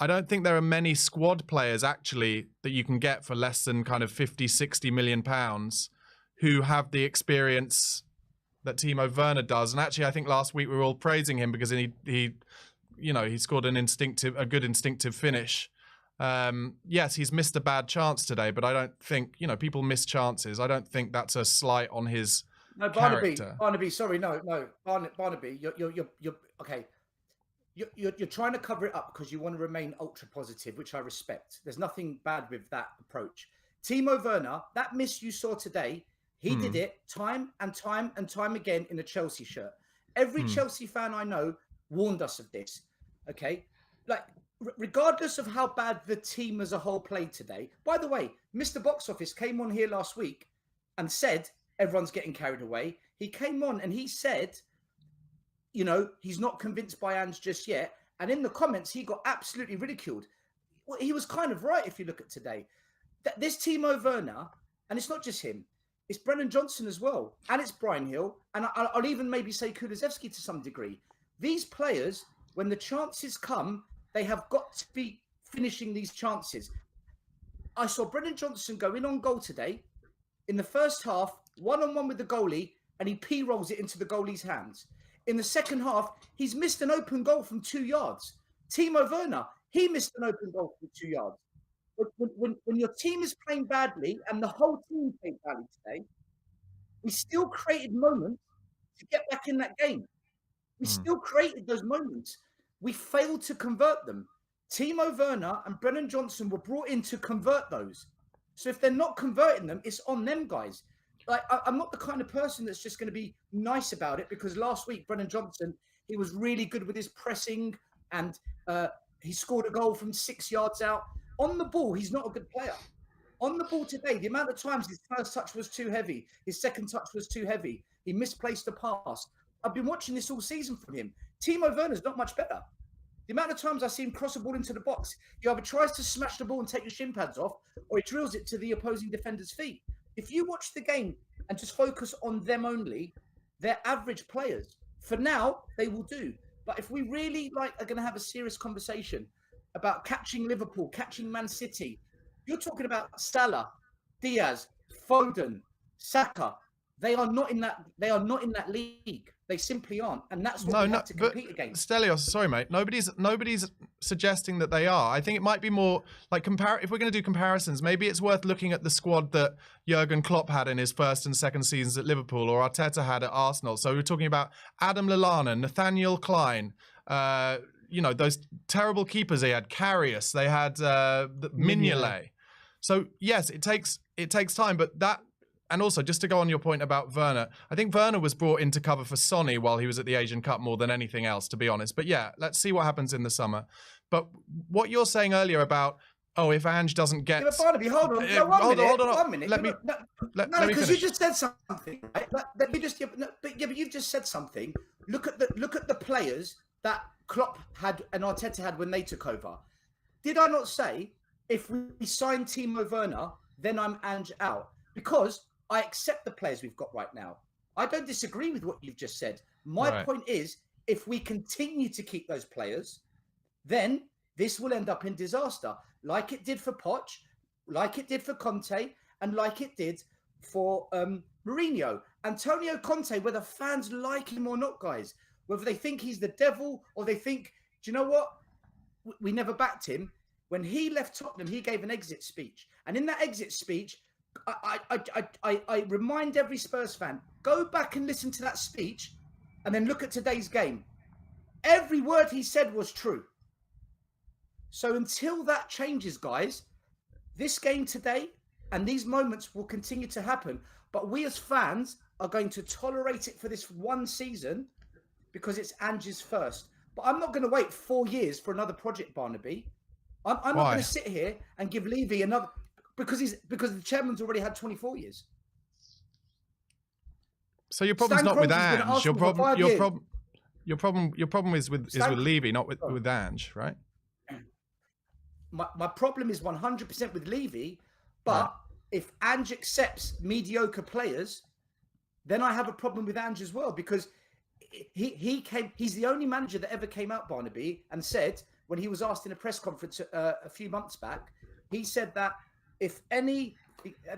I don't think there are many squad players actually that you can get for less than kind of 50, 60 million pounds who have the experience that Timo Werner does. And actually, I think last week we were all praising him because he scored a good instinctive finish. Yes, he's missed a bad chance today, but I don't think, people miss chances. I don't think that's a slight on his character. Barnaby, sorry, no, Barnaby, you're okay. You're trying to cover it up because you want to remain ultra positive, which I respect. There's nothing bad with that approach. Timo Werner, that miss you saw today, he did it time and time and time again in a Chelsea shirt. Every Chelsea fan I know warned us of this. Okay, like regardless of how bad the team as a whole played today. By the way, Mr. Box Office came on here last week and said everyone's getting carried away. He came on and he said, he's not convinced by Ange just yet. And in the comments, he got absolutely ridiculed. Well, he was kind of right if you look at today. This Timo Werner, and it's not just him, it's Brennan Johnson as well, and it's Brian Hill, and I'll even maybe say Kulusevski to some degree. These players, when the chances come, they have got to be finishing these chances. I saw Brennan Johnson go in on goal today in the first half, one-on-one with the goalie, and he P-rolls it into the goalie's hands. In the second half, he's missed an open goal from 2 yards. Timo Werner, he missed an open goal from 2 yards. When your team is playing badly, and the whole team played badly today, we still created moments to get back in that game. We still created those moments. We failed to convert them. Timo Werner and Brennan Johnson were brought in to convert those. So if they're not converting them, it's on them, guys. Like, I'm not the kind of person that's just going to be nice about it, because last week, Brennan Johnson, he was really good with his pressing, and he scored a goal from 6 yards out. On the ball, he's not a good player. On the ball today, the amount of times his first touch was too heavy, his second touch was too heavy, he misplaced a pass. I've been watching this all season from him. Timo Werner's not much better. The amount of times I see him cross a ball into the box, he either tries to smash the ball and take the shin pads off, or he drills it to the opposing defender's feet. If you watch the game and just focus on them only, they're average players. For now, they will do. But if we really are going to have a serious conversation about catching Liverpool, catching Man City, you're talking about Salah, Diaz, Foden, Saka. They are not in that. They are not in that league. They simply aren't, and that's what we have to compete against. Stelios, sorry, mate. Nobody's suggesting that they are. I think it might be more like if we're going to do comparisons, maybe it's worth looking at the squad that Jurgen Klopp had in his first and second seasons at Liverpool, or Arteta had at Arsenal. So we're talking about Adam Lallana, Nathaniel Klein. Those terrible keepers they had, Karius. They had Mignolet. So yes, it takes time, but that. And also, just to go on your point about Werner, I think Werner was brought in to cover for Sonny while he was at the Asian Cup more than anything else, to be honest. But yeah, let's see what happens in the summer. But what you're saying earlier about, if Ange doesn't get... Yeah, but Barnaby, hold on. No, one minute. Let me because you finish. just said something, right? But you've just said something. Look at the players that Klopp had and Arteta had when they took over. Did I not say, if we sign Timo Werner, then I'm Ange out? Because I accept the players we've got right now. I don't disagree with what you've just said. My point is, if we continue to keep those players, then this will end up in disaster, like it did for Poch, like it did for Conte, and like it did for Mourinho. Antonio Conte, whether fans like him or not, guys, whether they think he's the devil or they think, do you know what? We never backed him. When he left Tottenham, he gave an exit speech. And in that exit speech, I remind every Spurs fan, go back and listen to that speech and then look at today's game. Every word he said was true. So until that changes, guys, this game today and these moments will continue to happen. But we as fans are going to tolerate it for this one season because it's Ange's first. But I'm not going to wait 4 years for another project, Barnaby. I'm not going to sit here and give Levy another... Because the chairman's already had 24 years. So your problem's not with Ange. Your problem is with Levy, not with Ange, right? My problem is 100% with Levy, but if Ange accepts mediocre players, then I have a problem with Ange as well, because he's the only manager that ever came out, Barnaby, and said, when he was asked in a press conference a few months back, he said that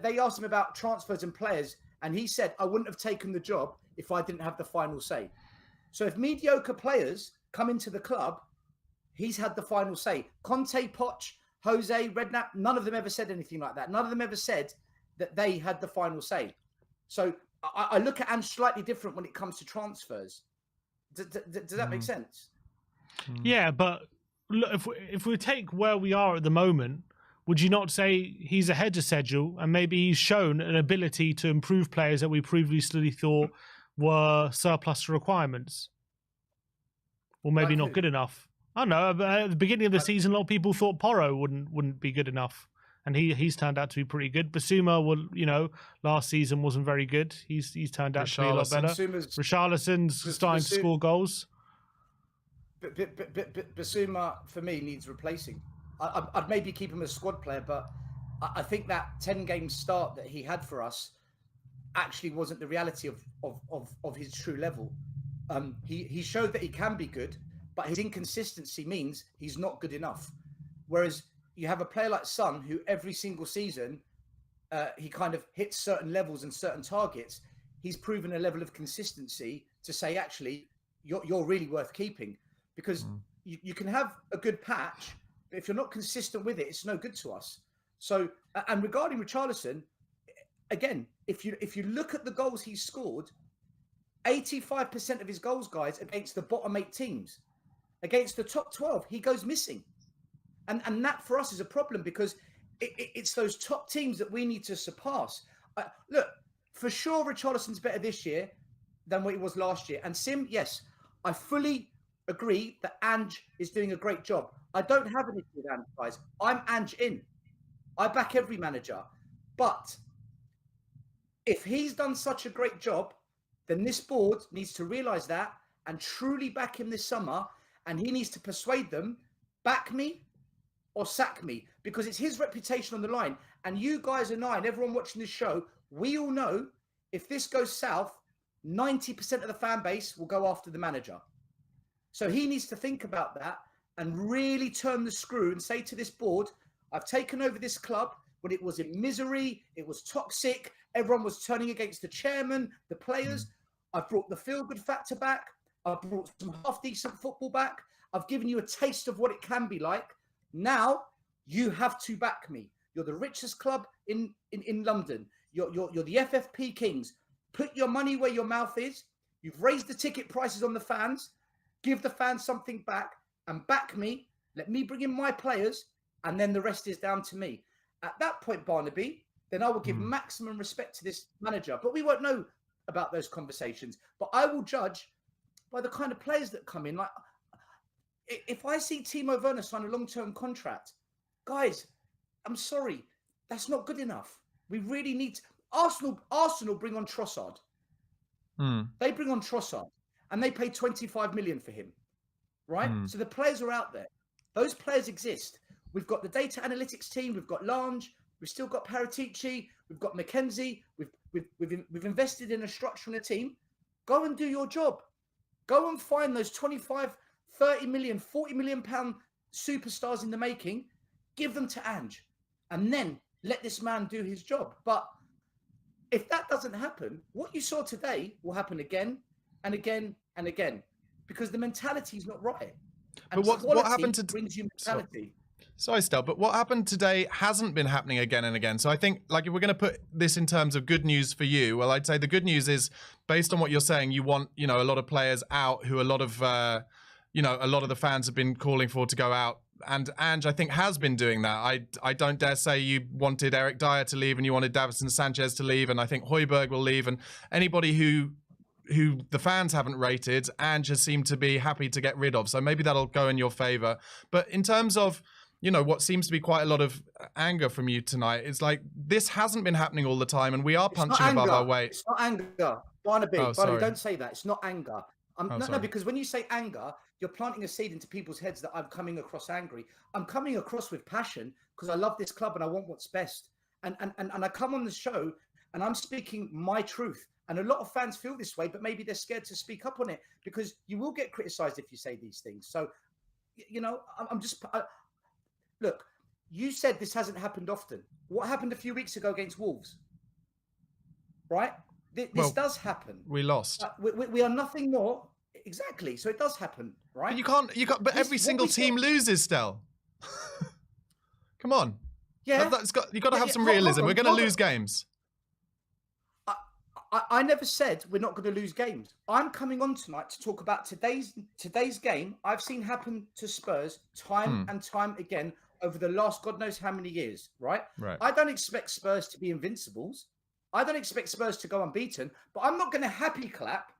they asked him about transfers and players, and he said, I wouldn't have taken the job if I didn't have the final say. So if mediocre players come into the club, he's had the final say. Conte, Poch, Jose, Redknapp, none of them ever said anything like that. None of them ever said that they had the final say. So I look at Ange slightly different when it comes to transfers. Does that make sense? Yeah, but look, if we take where we are at the moment, would you not say he's ahead of schedule and maybe he's shown an ability to improve players that we previously thought were surplus to requirements? Or maybe not good enough? I don't know. But at the beginning of the season, a lot of people thought Porro wouldn't be good enough. And he's turned out to be pretty good. Basuma, last season wasn't very good. He's turned out to be a lot better. Richarlison's starting to score goals. But Basuma, for me, needs replacing. I'd maybe keep him as a squad player, but I think that 10-game start that he had for us actually wasn't the reality of his true level. He showed that he can be good, but his inconsistency means he's not good enough. Whereas you have a player like Son, who every single season he kind of hits certain levels and certain targets. He's proven a level of consistency to say, actually, you're really worth keeping, because you can have a good patch, but if you're not consistent with it, it's no good to us. So, and regarding Richarlison, again, if you look at the goals he's scored, 85% of his goals, guys, against the bottom 8 teams. Against the top 12, he goes missing. And that for us is a problem, because it's those top teams that we need to surpass. Look, for sure, Richarlison's better this year than what he was last year. And Sim, yes, I fully agree that Ange is doing a great job. I don't have an issue with Ange, guys. I'm Ange in. I back every manager. But if he's done such a great job, then this board needs to realise that and truly back him this summer. And he needs to persuade them, back me or sack me, because it's his reputation on the line. And you guys and I and everyone watching this show, we all know if this goes south, 90% of the fan base will go after the manager. So he needs to think about that and really turn the screw and say to this board, I've taken over this club when it was in misery, it was toxic, everyone was turning against the chairman, the players. I've brought the feel-good factor back. I've brought some half-decent football back. I've given you a taste of what it can be like. Now, you have to back me. You're the richest club in London. You're the FFP Kings. Put your money where your mouth is. You've raised the ticket prices on the fans. Give the fans something back and back me. Let me bring in my players, and then the rest is down to me. At that point, Barnaby, then I will give maximum respect to this manager. But we won't know about those conversations. But I will judge by the kind of players that come in. Like, if I see Timo Werner sign a long-term contract, guys, I'm sorry, that's not good enough. We really need Arsenal bring on Trossard. They bring on Trossard, and they pay 25 million for him, right? So the players are out there. Those players exist. We've got the data analytics team. We've got Lange. We've still got Paratici. We've got McKenzie. We've invested in a structure and a team. Go and do your job. Go and find those 25, 30 million, 40 million pound superstars in the making. Give them to Ange, and then let this man do his job. But if that doesn't happen, what you saw today will happen again and again and again, because the mentality is not right. And but what happened to brings you mentality? Sorry, Stel, but what happened today hasn't been happening again and again. So I think, like, if we're going to put this in terms of good news for you, well, I'd say the good news is, based on what you're saying, you want, a lot of players out who a lot of the fans have been calling for to go out. And Ange, I think, has been doing that. I don't dare say you wanted Eric Dyer to leave and you wanted Davinson Sanchez to leave, and I think Højbjerg will leave, and anybody who the fans haven't rated, Ange has seemed to be happy to get rid of. So maybe that'll go in your favour. But in terms of, what seems to be quite a lot of anger from you tonight, it's like, this hasn't been happening all the time, and we are punching above our weight. It's not anger. Barnaby, don't say that. It's not anger. No, because when you say anger, you're planting a seed into people's heads that I'm coming across angry. I'm coming across with passion because I love this club and I want what's best. And I come on the show and I'm speaking my truth. And a lot of fans feel this way, but maybe they're scared to speak up on it because you will get criticized if you say these things. So, look, you said this hasn't happened often. What happened a few weeks ago against Wolves? Right? This does happen. We lost. We are nothing more. Exactly. So it does happen, right? But you can't. But every single team loses, Stel. Come on. Yeah. You've got to have some realism. We're going to lose games. I never said we're not going to lose games. I'm coming on tonight to talk about today's game. I've seen happen to Spurs time and time again over the last God knows how many years, right? I don't expect Spurs to be invincibles. I don't expect Spurs to go unbeaten, but I'm not going to happy clap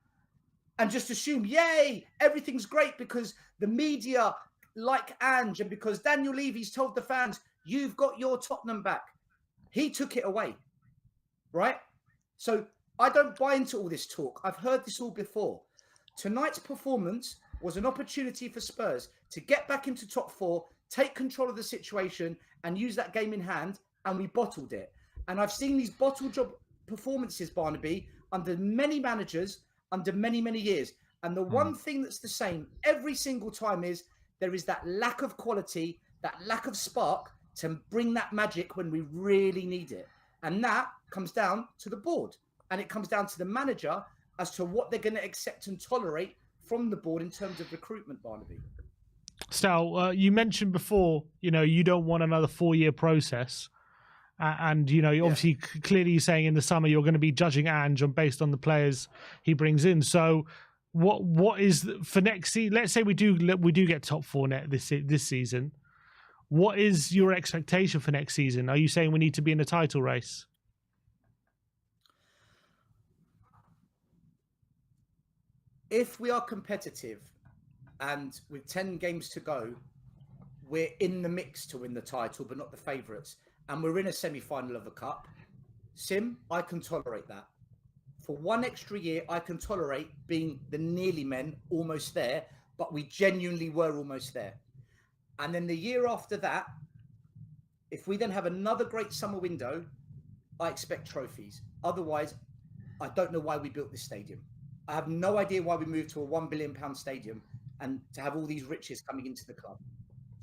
and just assume, yay, everything's great because the media like Ange and because Daniel Levy's told the fans, you've got your Tottenham back. He took it away, right? So I don't buy into all this talk. I've heard this all before. Tonight's performance was an opportunity for Spurs to get back into top four, take control of the situation and use that game in hand, and we bottled it. And I've seen these bottle job performances, Barnaby, under many managers, under many, many years. And the one thing that's the same every single time is there is that lack of quality, that lack of spark to bring that magic when we really need it. And that comes down to the board. And it comes down to the manager as to what they're going to accept and tolerate from the board in terms of recruitment, Barnaby. Stel, you mentioned before, you don't want another 4-year process. And, obviously, clearly you're saying in the summer you're going to be judging Ange based on the players he brings in. So what is for next season? Let's say we do get top 4 net this season. What is your expectation for next season? Are you saying we need to be in a title race? If we are competitive and with 10 games to go, we're in the mix to win the title, but not the favourites. And we're in a semi-final of a cup. Sim, I can tolerate that. For one extra year, I can tolerate being the nearly men, almost there, but we genuinely were almost there. And then the year after that, if we then have another great summer window, I expect trophies. Otherwise, I don't know why we built this stadium. I have no idea why we moved to a £1 billion stadium and to have all these riches coming into the club.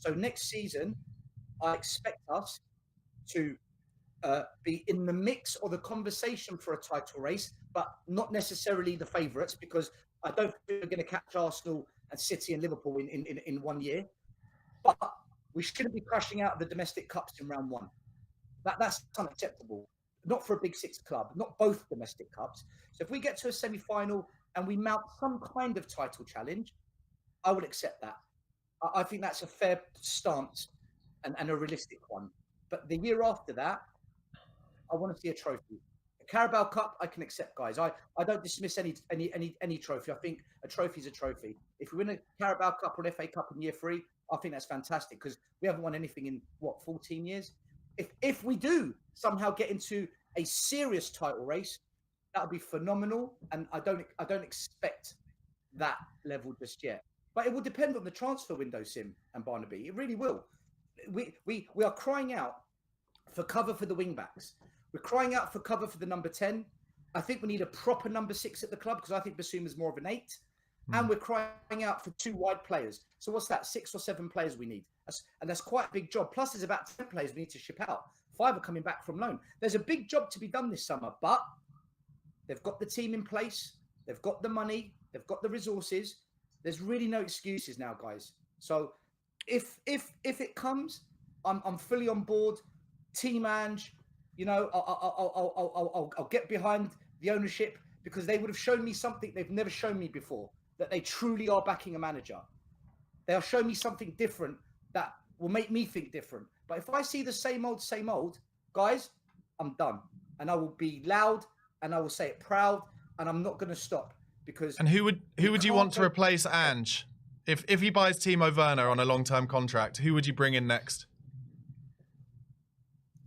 So next season, I expect us to be in the mix or the conversation for a title race, but not necessarily the favourites, because I don't think we're going to catch Arsenal and City and Liverpool in 1 year. But we shouldn't be crashing out of the domestic cups in round one. That's unacceptable. Not for a Big Six club, not both domestic cups. So if we get to a semi-final and we mount some kind of title challenge, I would accept that. I think that's a fair stance and a realistic one. But the year after that, I want to see a trophy. A Carabao Cup, I can accept, guys. I don't dismiss any trophy. I think a trophy is a trophy. If we win a Carabao Cup or an FA Cup in year 3, I think that's fantastic, because we haven't won anything in 14 years. If we do somehow get into a serious title race, that would be phenomenal. And I don't expect that level just yet. But it will depend on the transfer window, Sim and Barnaby. It really will. We are crying out for cover for the wing backs. We're crying out for cover for the number 10. I think we need a proper number 6 at the club, because I think Basuma is more of an 8. And we're crying out for 2 wide players. So what's that? 6 or 7 players we need. That's quite a big job. Plus, there's about 10 players we need to ship out. 5 are coming back from loan. There's a big job to be done this summer, but they've got the team in place. They've got the money. They've got the resources. There's really no excuses now, guys. So if it comes, I'm fully on board. Team Ange, you know, I'll get behind the ownership, because they would have shown me something they've never shown me before, that they truly are backing a manager. They'll show me something different that will make me think different. But if I see the same old, guys, I'm done. And I will be loud and I will say it proud, and I'm not going to stop. Because and who would you want to replace Ange? If he buys Timo Werner on a long-term contract, who would you bring in next?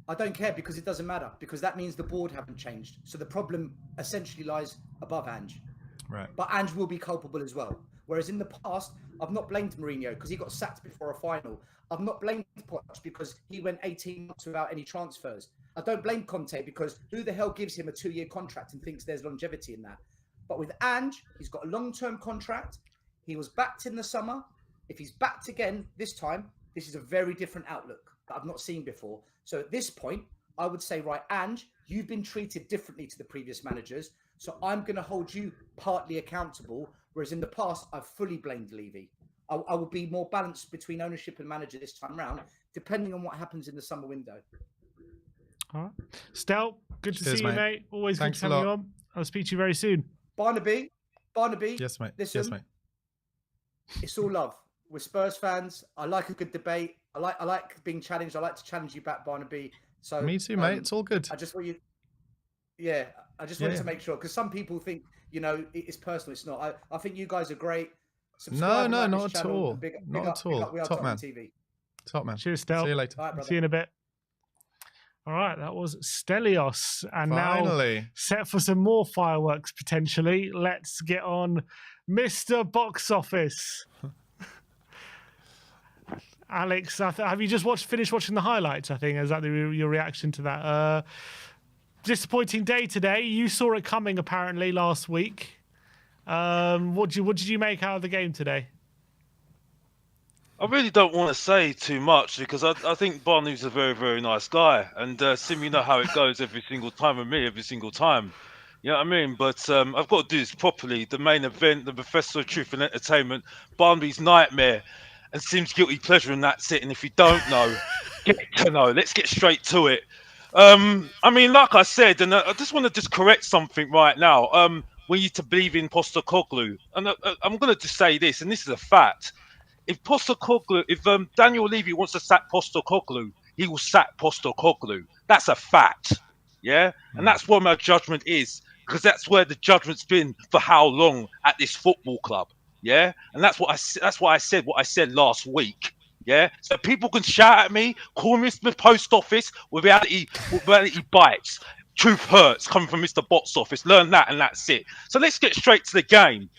I don't care, because it doesn't matter, because that means the board haven't changed. So the problem essentially lies above Ange. Right. But Ange will be culpable as well. Whereas in the past, I've not blamed Mourinho because he got sacked before a final. I've not blamed Poch because he went 18 months without any transfers. I don't blame Conte, because who the hell gives him a 2-year contract and thinks there's longevity in that? But with Ange, he's got a long-term contract. He was backed in the summer. If he's backed again this time, this is a very different outlook that I've not seen before. So at this point, I would say, right, Ange, you've been treated differently to the previous managers. So I'm going to hold you partly accountable. Whereas in the past, I've fully blamed Levy. I will be more balanced between ownership and manager this time around, depending on what happens in the summer window. All right. Stel, good to Cheers, see you, mate. Always Thanks good to have you on. I'll speak to you very soon. Barnaby. Yes, mate. Listen, Yes, mate. It's all love. We're Spurs fans. I like a good debate. I like being challenged. I like to challenge you back, Barnaby. So Me too, mate. It's all good. I just want you. Yeah, I just wanted to make sure, because some people think, you know, it's personal. It's not. I think you guys are great. No, not at all. Not at all. Top man. TV. Top man. Cheers, Stel. See you later. Right, See you in a bit. All right, that was Stelios. And Finally. now set for some more fireworks, potentially. Let's get on Mr. Box Office. Alex, have you just finished watching the highlights, I think? Is that your reaction to that? Disappointing day today. You saw it coming, apparently, last week. What did you make out of the game today? I really don't want to say too much, because I think Barney's a very, very nice guy. And Sim, you know how it goes every single time with me, every single time. You know what I mean? But I've got to do this properly. The main event, the Professor of Truth and Entertainment, Barney's nightmare, and Sim's guilty pleasure, and that's it. And if you don't know, get to know. Let's get straight to it. I mean, like I said, and I just want to correct something right now. We need to believe in Postecoglou. And I'm going to just say this, and this is a fact. If Daniel Levy wants to sack Postecoglou, he will sack Postecoglou. That's a fact. Yeah? And that's what my judgment is, because that's where the judgment's been for how long at this football club. Yeah? And that's why I said what I said last week. Yeah? So people can shout at me, call me Mr. Post Office, reality bites. Truth hurts coming from Mr. Box Office. Learn that, and that's it. So let's get straight to the game.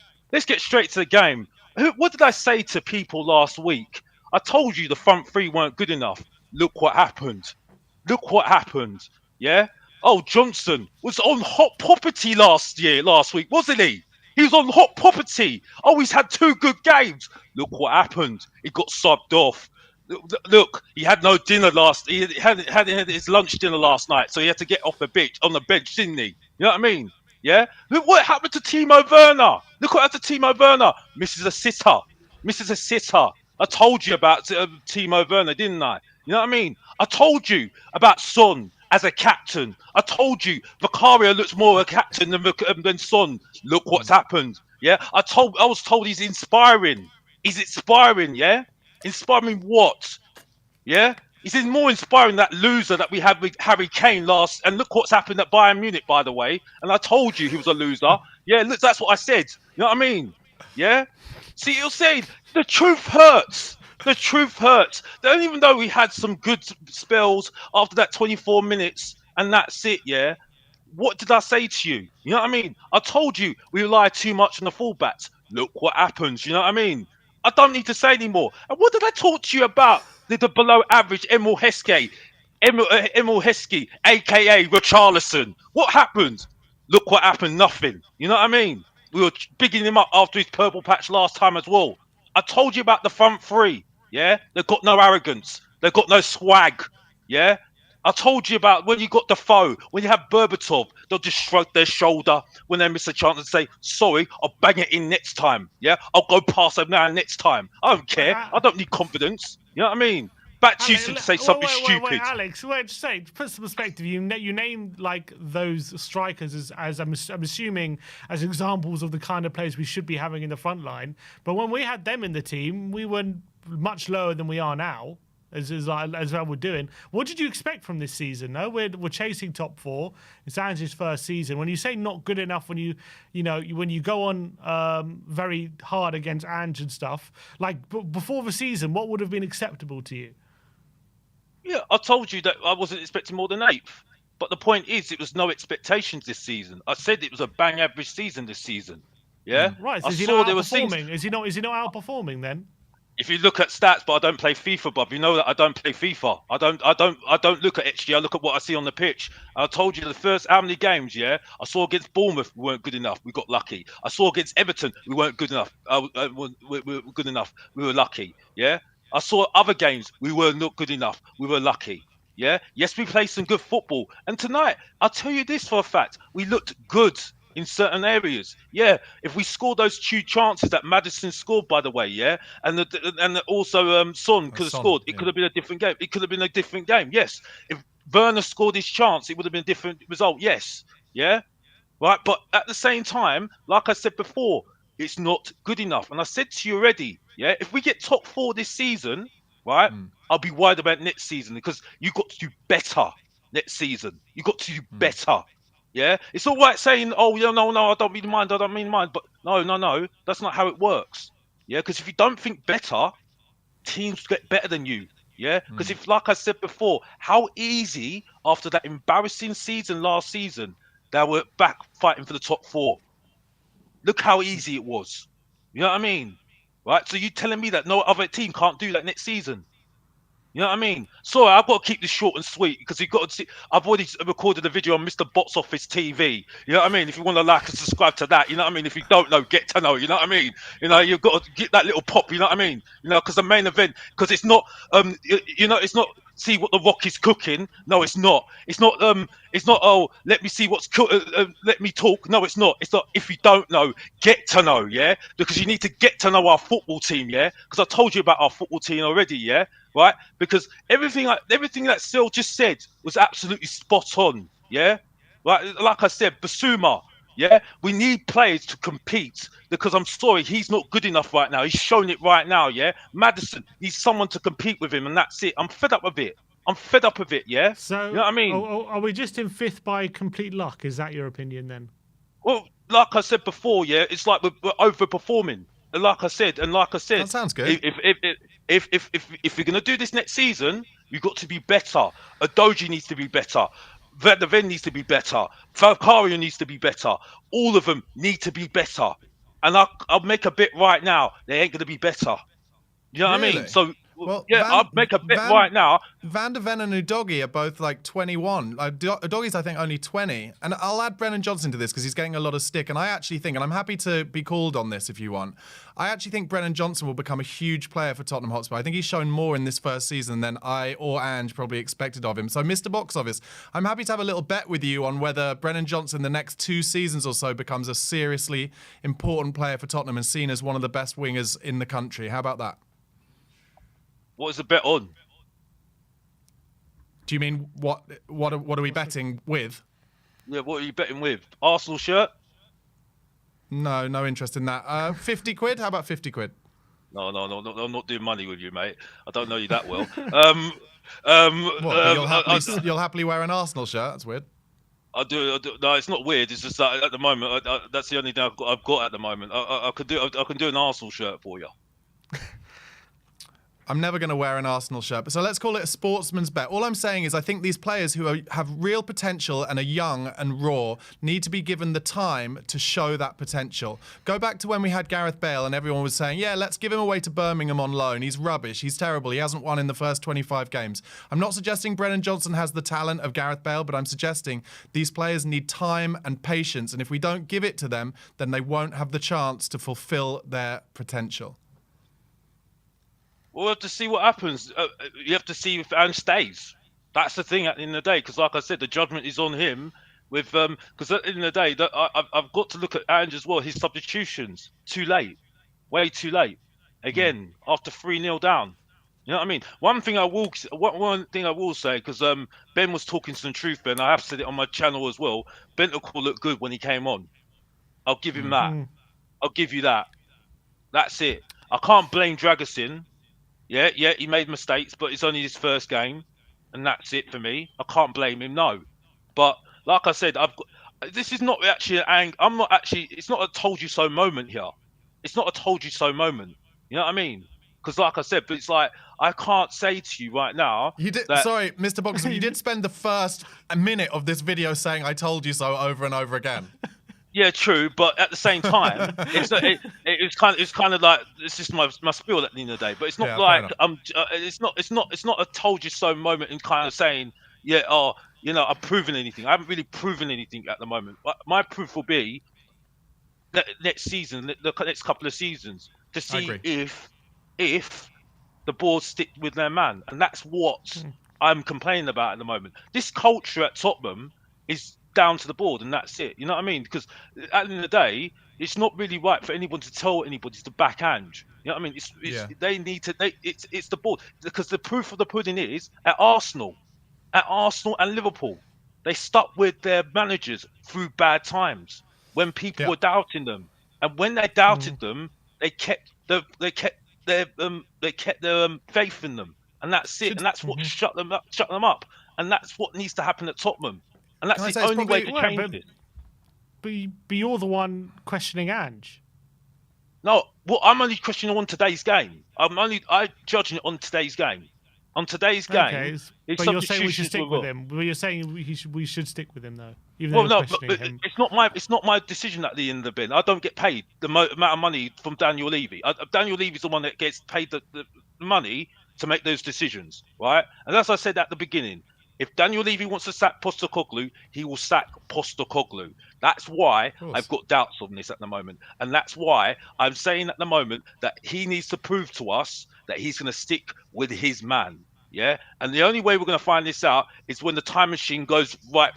What did I say to people last week? I told you the front three weren't good enough. Look what happened. Yeah? Oh, Johnson was on hot property last week, wasn't he? He was on hot property. Oh, he's had 2 good games. Look what happened. He got subbed off. Look, he had no dinner last. He had his lunch dinner last night, so he had to get off the bench, didn't he? You know what I mean? Yeah. Look what happened to Timo Werner. Look what happened to Timo Werner. Misses a sitter. Misses a sitter. I told you about Timo Werner, didn't I? You know what I mean? I told you about Son as a captain. I told you Vicario looks more a captain than Son. Look what's happened. Yeah. I was told he's inspiring. He's inspiring. Yeah. Inspiring what? Yeah? He's more inspiring that loser that we had with Harry Kane last. And look what's happened at Bayern Munich, by the way. And I told you he was a loser. Yeah, look, that's what I said. You know what I mean? Yeah? See, you're saying the truth hurts. The truth hurts. Don't even though we had some good spells after that 24 minutes and that's it, yeah? What did I say to you? You know what I mean? I told you we rely too much on the fullbacks. Look what happens. You know what I mean? I don't need to say anymore. And what did I talk to you about? The below average Emil Heskey, aka Richarlison. What happened? Look what happened. Nothing. You know what I mean? We were bigging him up after his purple patch last time as well. I told you about the front three. Yeah, they've got no arrogance. They've got no swag. Yeah. I told you about when you got Defoe, when you have Berbatov, they'll just shrug their shoulder when they miss a chance and say, sorry, I'll bang it in next time. Yeah, I'll go past them now next time. I don't care. I don't need confidence. You know what I mean? Back to you to say something stupid. Wait, Alex, just say, to put some perspective, you named like those strikers as I'm assuming as examples of the kind of players we should be having in the front line. But when we had them in the team, we were much lower than we are now. As well we're doing. What did you expect from this season? No, we're chasing top four. It's Ange's first season. When you say not good enough, when you go on very hard against Ange and stuff, like before the season, what would have been acceptable to you? Yeah, I told you that I wasn't expecting more than 8th. But the point is, it was no expectations this season. I said it was a bang average season this season. Yeah, right. So is he not outperforming? Is he not outperforming then? If you look at stats, but I don't play FIFA, Bob. You know that I don't play FIFA. I don't look at XG. I look at what I see on the pitch. I told you the first how many games, yeah? I saw against Bournemouth, we weren't good enough. We got lucky. I saw against Everton, we weren't good enough. We were good enough. We were lucky. Yeah. I saw other games, we were not good enough. We were lucky. Yeah. Yes, we played some good football. And tonight, I'll tell you this for a fact: we looked good in certain areas. Yeah, if we scored those 2 chances that Maddison scored, by the way, yeah, and also Son could have scored, it could have been a different game. It could have been a different game. Yes, if Werner scored his chance, it would have been a different result. Yes, yeah, right. But at the same time, like I said before, it's not good enough. And I said to you already, yeah, if we get top 4 this season, right, I'll be worried about next season because you got to do better next season. You got to do better. Yeah, it's all right saying, "Oh, yeah, no, I don't mean mind, but no, that's not how it works. Yeah, because if you don't think better, teams get better than you. Yeah, because if, like I said before, how easy after that embarrassing season last season, they were back fighting for the top 4. Look how easy it was. You know what I mean? Right? So you telling me that no other team can't do that next season? You know what I mean? Sorry, I've got to keep this short and sweet because you've got to see. I've already recorded a video on Mr. Box Office TV. You know what I mean? If you want to like and subscribe to that, you know what I mean? If you don't know, get to know. You know what I mean? You know, you've got to get that little pop. You know what I mean? You know, because the main event, because it's not, it's not see what the Rock is cooking. No, it's not. It's not. Oh, let me see what's let me talk. No, it's not. It's not. If you don't know, get to know. Yeah, because you need to get to know our football team. Yeah, because I told you about our football team already. Yeah. Right, because everything that Sil just said was absolutely spot on. Yeah, right. Like I said, Basuma. Yeah, we need players to compete because I'm sorry, he's not good enough right now. He's shown it right now. Yeah, Maddison needs someone to compete with him, and that's it. I'm fed up with it. Yeah. So, you know what I mean? Are we just in 5th by complete luck? Is that your opinion then? Well, like I said before, yeah, it's like we're overperforming. Like I said, that sounds good. If you're gonna do this next season, you've got to be better. Adoji needs to be better. Van needs to be better. Valkyria needs to be better. All of them need to be better. And I'll make a bit right now. They ain't gonna be better. You know what I mean? So Well, yeah, I'd make a bet right now. Van de Ven and Udogie are both like 21. Udogie's, I think, only 20. And I'll add Brennan Johnson to this because he's getting a lot of stick. And I actually think, and I'm happy to be called on this if you want, I actually think Brennan Johnson will become a huge player for Tottenham Hotspur. I think he's shown more in this first season than I or Ange probably expected of him. So, Mr. Box Office, I'm happy to have a little bet with you on whether Brennan Johnson the next 2 seasons or so becomes a seriously important player for Tottenham and seen as one of the best wingers in the country. How about that? What is the bet on? Do you mean what are we betting with? Yeah, what are you betting with? Arsenal shirt? No interest in that. 50 quid? How about 50 quid? No, I'm not doing money with you, mate. I don't know you that well. You'll happily wear an Arsenal shirt? That's weird. I do. No, it's not weird. It's just that at the moment, that's the only thing I've got at the moment. I could do an Arsenal shirt for you. I'm never going to wear an Arsenal shirt. So let's call it a sportsman's bet. All I'm saying is I think these players who have real potential and are young and raw need to be given the time to show that potential. Go back to when we had Gareth Bale and everyone was saying, yeah, let's give him away to Birmingham on loan. He's rubbish. He's terrible. He hasn't won in the first 25 games. I'm not suggesting Brennan Johnson has the talent of Gareth Bale, but I'm suggesting these players need time and patience. And if we don't give it to them, then they won't have the chance to fulfill their potential. We'll have to see what happens. You have to see if Ange stays. That's the thing at the end of the day, because like I said, the judgment is on him. With because at the end of the day, I've got to look at Ange as well. His substitutions too late, way too late. Again, after 3-0 down. You know what I mean? One thing I will say, because Ben was talking some truth, Ben. I have said it on my channel as well. Bentancur looked good when he came on. I'll give him that. I'll give you that. That's it. I can't blame Dragusin. Yeah, he made mistakes, but it's only his first game, and that's it for me. I can't blame him, no. But like I said, this is not actually it's not a told you so moment here. It's not a told you so moment. You know what I mean? Because like I said, but it's like I can't say to you right now. You did. Sorry, Mr. Boxer, you did spend the first minute of this video saying "I told you so" over and over again. Yeah, true, but at the same time, it's kind of like it's just my spiel at the end of the day. But it's not like it's not a told you so moment in kind of saying I'm proving anything. I haven't really proven anything at the moment. My proof will be next season, the next couple of seasons, to see if the board stick with their man, and that's what I'm complaining about at the moment. This culture at Tottenham is down to the board, and that's it. You know what I mean? Because at the end of the day, it's not really right for anyone to tell anybody to back Ange. You know what I mean? They need to. It's the board, because the proof of the pudding is at Arsenal and Liverpool, they stuck with their managers through bad times when people were doubting them, and when they doubted them, they kept their faith in them, and that's it. And that's what shut them up, and that's what needs to happen at Tottenham. And that's the only way to change it. But you're the one questioning Ange. No, well, I'm only questioning on today's game. I'm judging it on today's game. On today's game, okay, but you're saying we should stick with him. But you're saying we should stick with him, though. Even well, no, but it's not my decision at the end of the bin. I don't get paid the amount of money from Daniel Levy. Daniel Levy's the one that gets paid the money to make those decisions, right? And as I said at the beginning, if Daniel Levy wants to sack Postecoglou, he will sack Postecoglou. That's why I've got doubts on this at the moment. And that's why I'm saying at the moment that he needs to prove to us that he's going to stick with his man. Yeah. And the only way we're going to find this out is when the time machine goes right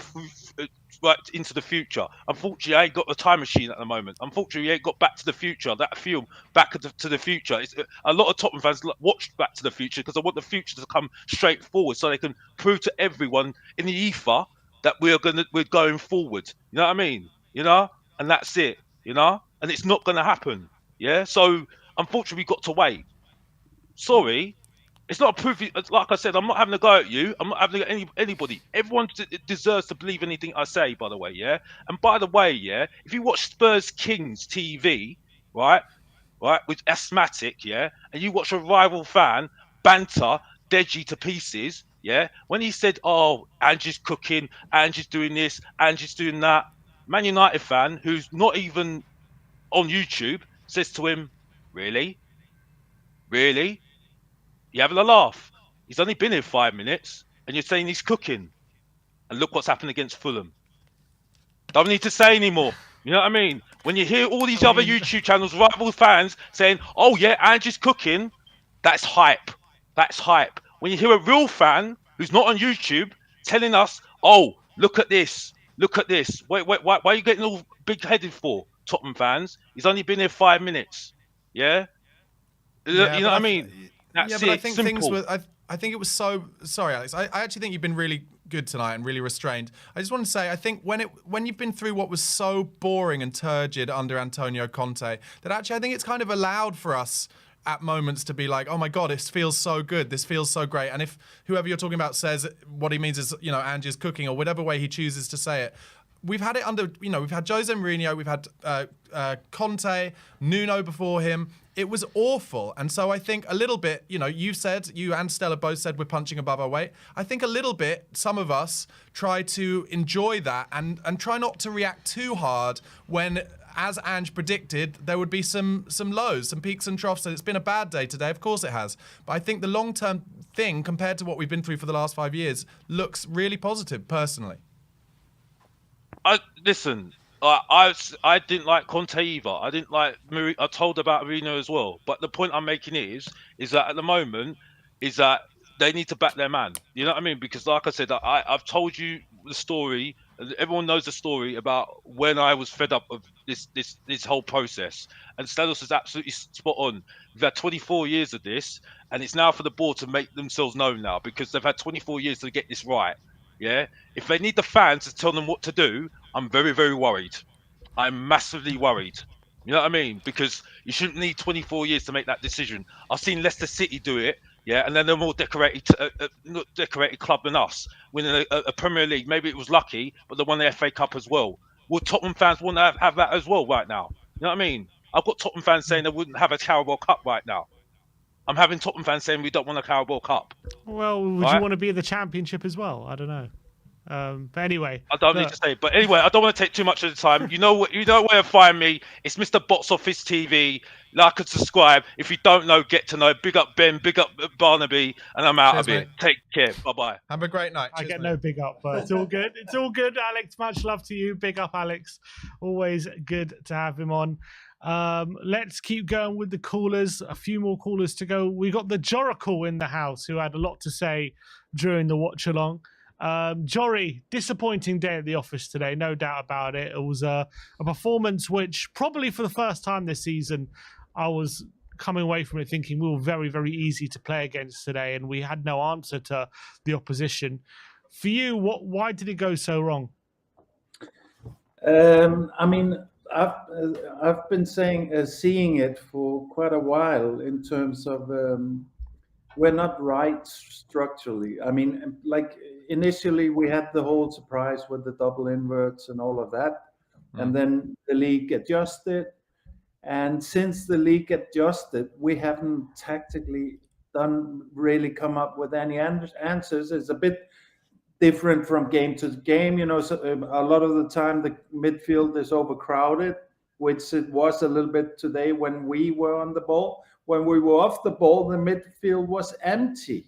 into the future. Unfortunately, I ain't got the time machine at the moment. Unfortunately, we ain't got Back to the Future, that film, Back to the Future. A lot of Tottenham fans watch Back to the Future because I want the future to come straight forward so they can prove to everyone in the ether that we're going forward. You know what I mean? You know? And that's it. You know? And it's not going to happen. Yeah? So, unfortunately, we've got to wait. Sorry. It's not a proof. Like I said, I'm not having a go at you. I'm not having a go at anybody. Everyone deserves to believe anything I say, by the way, yeah? And by the way, yeah, if you watch Spurs Kings TV, right, with Asthmatic, yeah, and you watch a rival fan banter Deji to pieces, yeah, when he said, oh, Angie's cooking, Angie's doing this, Angie's doing that, Man United fan who's not even on YouTube says to him, really? Really? You're having a laugh. He's only been here 5 minutes, and you're saying he's cooking. And look what's happened against Fulham. Don't need to say anymore. You know what I mean? When you hear all these other YouTube channels, rival fans saying, "Oh yeah, Andrew's cooking," that's hype. That's hype. When you hear a real fan who's not on YouTube telling us, "Oh, look at this, look at this," wait, why are you getting all big-headed for, Tottenham fans? He's only been here 5 minutes. Yeah, you know what I mean? That's but I it. think Simple. things were. I think it was so. Sorry, Alex. I actually think you've been really good tonight and really restrained. I just want to say, I think when you've been through what was so boring and turgid under Antonio Conte, that actually I think it's kind of allowed for us at moments to be like, oh my God, this feels so good. This feels so great. And if whoever you're talking about says what he means is, Ange's cooking or whatever way he chooses to say it, we've had it under, we've had Jose Mourinho, we've had Conte, Nuno before him. It was awful. And so I think a little bit, you and Stella both said we're punching above our weight. I think a little bit, some of us try to enjoy that and try not to react too hard when, as Ange predicted, there would be some lows, some peaks and troughs. And it's been a bad day today. Of course it has. But I think the long-term thing, compared to what we've been through for the last 5 years, looks really positive, personally. Listen, I didn't like Conte either. I didn't like Mourinho. I told about Mourinho as well. But the point I'm making is that at the moment is that they need to back their man. You know what I mean? Because like I said, I've told you the story. Everyone knows the story about when I was fed up of this whole process. And Stelios is absolutely spot on. We've had 24 years of this, and it's now for the board to make themselves known now because they've had 24 years to get this right. Yeah, if they need the fans to tell them what to do, I'm very, very worried. I'm massively worried. You know what I mean? Because you shouldn't need 24 years to make that decision. I've seen Leicester City do it, yeah, and then they're more decorated club than us, winning a Premier League. Maybe it was lucky, but they won the FA Cup as well. Would Tottenham fans want to have that as well right now? You know what I mean? I've got Tottenham fans saying they wouldn't have a Carabao Cup right now. I'm having Tottenham fans saying we don't want a Carabao Cup. Well, would you want to be in the Championship as well? I don't know. But anyway, I don't need to say. But anyway, I don't want to take too much of the time. You know where to find me. It's Mr. Box Office TV. Like and subscribe. If you don't know, get to know. Big up Ben. Big up Barnaby. And I'm out of here. Take care. Bye bye. Have a great night. I get no big up, but it's all good. It's all good, Alex. Much love to you. Big up, Alex. Always good to have him on. Let's keep going with the callers. A few more callers to go. We got the Joracle in the house who had a lot to say during the watch along. Jory, disappointing day at the office today, no doubt about it. It was a performance which probably for the first time this season I was coming away from it thinking we were very, very easy to play against today and we had no answer to the opposition. For you, why did it go so wrong? I mean, I've been seeing it for quite a while in terms of we're not right structurally. I mean, like initially we had the whole surprise with the double inverts and all of that, and then the league adjusted. And since the league adjusted, we haven't tactically really come up with any answers. It's a bit different from game to game. So a lot of the time the midfield is overcrowded, which it was a little bit today when we were on the ball. When we were off the ball, the midfield was empty,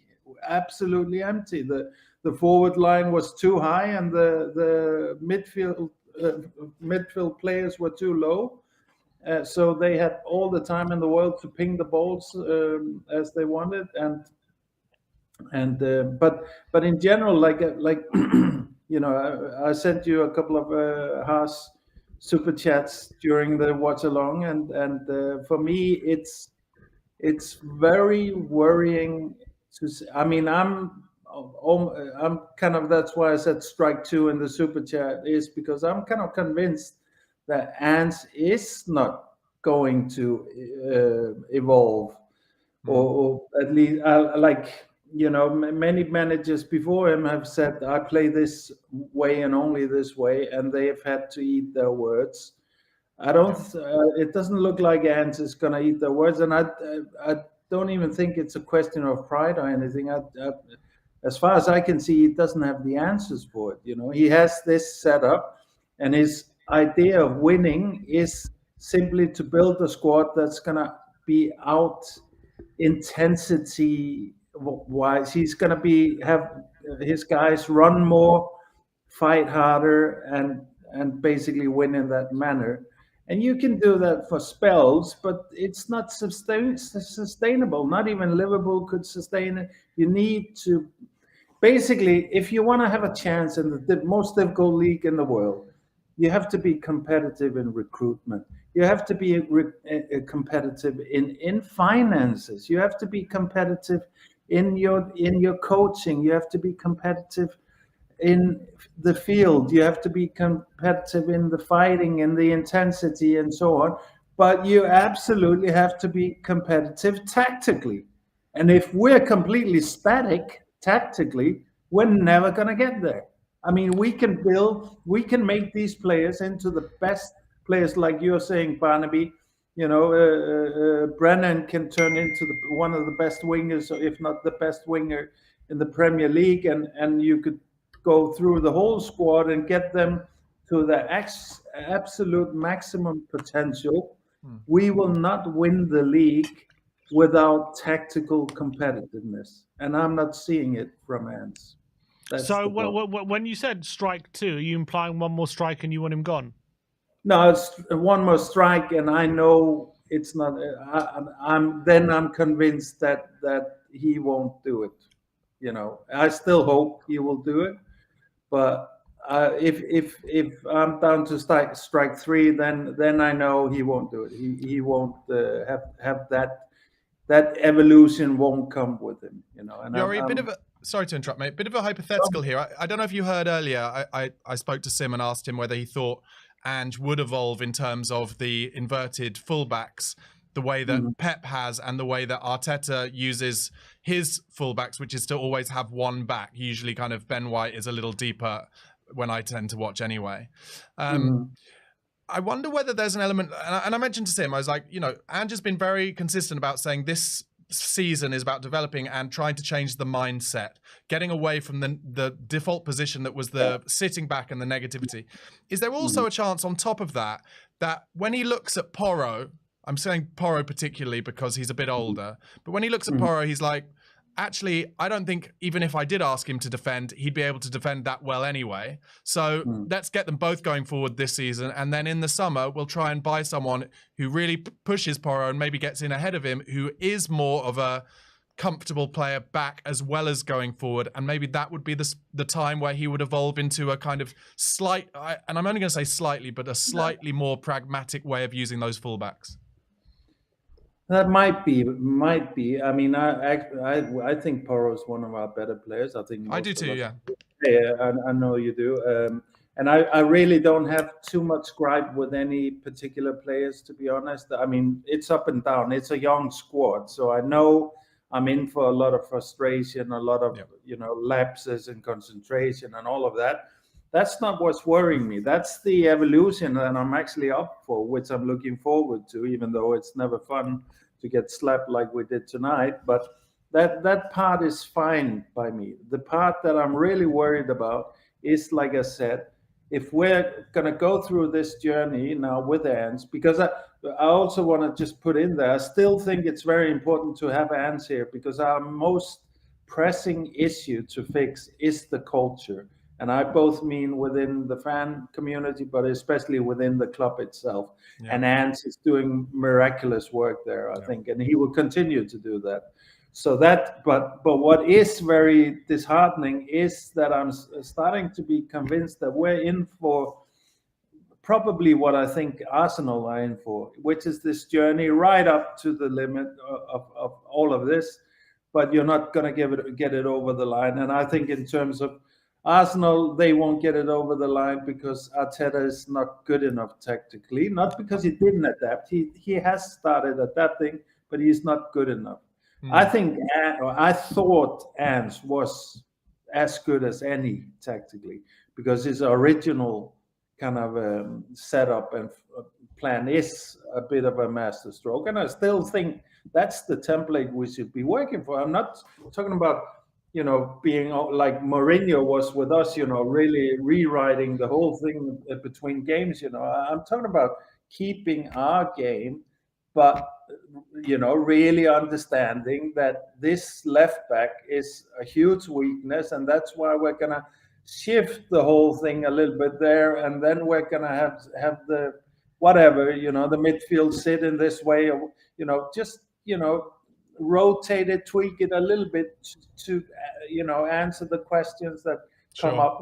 absolutely empty. The forward line was too high, and the midfield players were too low. So they had all the time in the world to ping the balls as they wanted, but in general, like I sent you a couple of Haas super chats during the watch along, and for me it's very worrying to see. I mean, I'm kind of, that's why I said strike two in the super chat, is because I'm kind of convinced that Ants is not going to evolve, or at least many managers before him have said, I play this way and only this way, and they have had to eat their words. I don't. It doesn't look like Ants is going to eat their words, and I don't even think it's a question of pride or anything. As far as I can see, he doesn't have the answers for it. He has this set up, and his idea of winning is simply to build a squad that's going to be out intensity wise. He's going to have his guys run more, fight harder, and basically win in that manner. And you can do that for spells, but it's not sustainable. Not even Liverpool could sustain it. You need to basically, if you want to have a chance in the most difficult league in the world, you have to be competitive in recruitment. You have to be competitive in finances. You have to be competitive in your coaching. You have to be competitive in the field. You have to be competitive in the fighting and the intensity and so on. But you absolutely have to be competitive tactically. And if we're completely static tactically, we're never going to get there. I mean, we can make these players into the best players, like you're saying, Barnaby. Brennan can turn into one of the best wingers, if not the best winger in the Premier League, and you could go through the whole squad and get them to the absolute maximum potential. We will not win the league without tactical competitiveness, and I'm not seeing it from Hans. So when you said strike 2, are you implying one more strike and you want him gone? No, it's one more strike, and I know it's not. I'm convinced that he won't do it. I still hope he will do it, but if I'm down to strike 3, then I know he won't do it. He won't have that evolution won't come with him. And Yori, sorry to interrupt, mate. Bit of a hypothetical here. I don't know if you heard earlier. I spoke to Sim and asked him whether he thought Ange would evolve in terms of the inverted fullbacks, the way that Pep has, and the way that Arteta uses his fullbacks, which is to always have one back. Usually, kind of Ben White is a little deeper when I tend to watch anyway. I wonder whether there's an element, and I mentioned to Sim, I was like, Ange has been very consistent about saying this season is about developing and trying to change the mindset, getting away from the default position that was the sitting back and the negativity. Is there also a chance on top of that when he looks at Porro, I'm saying Porro particularly because he's a bit older, but when he looks at Porro, he's like, actually, I don't think even if I did ask him to defend, he'd be able to defend that well anyway. So let's get them both going forward this season. And then in the summer, we'll try and buy someone who really pushes Porro and maybe gets in ahead of him, who is more of a comfortable player back as well as going forward. And maybe that would be the time where he would evolve into a kind of and I'm only going to say slightly, but a slightly more pragmatic way of using those fullbacks. That might be. I mean, I think Porro is one of our better players. I think I do too. Yeah. Yeah, I know you do. And I really don't have too much gripe with any particular players, to be honest. I mean, it's up and down. It's a young squad, so I know I'm in for a lot of frustration, a lot of lapses in concentration, and all of that. That's not what's worrying me. That's the evolution that I'm actually up for, which I'm looking forward to, even though it's never fun to get slapped like we did tonight. But that part is fine by me. The part that I'm really worried about is, like I said, if we're going to go through this journey now with Ange, because I also want to just put in there, I still think it's very important to have Ange here, because our most pressing issue to fix is the culture. And I both mean within the fan community, but especially within the club itself. Yeah. And Ange is doing miraculous work there, I think, and he will continue to do that. So that, but what is very disheartening is that I'm starting to be convinced that we're in for probably what I think Arsenal are in for, which is this journey right up to the limit of all of this, but you're not going to get it over the line. And I think in terms of Arsenal, they won't get it over the line because Arteta is not good enough tactically, not because he didn't adapt. He has started adapting, but he's not good enough. I thought Ange was as good as any tactically, because his original kind of setup and plan is a bit of a masterstroke. And I still think that's the template we should be working for. I'm not talking about, being like Mourinho was with us, really rewriting the whole thing between games. I'm talking about keeping our game, but really understanding that this left back is a huge weakness, and that's why we're gonna shift the whole thing a little bit there, and then we're gonna have the whatever, the midfield sit in this way, or just rotate it, tweak it a little bit to answer the questions that come Sure. up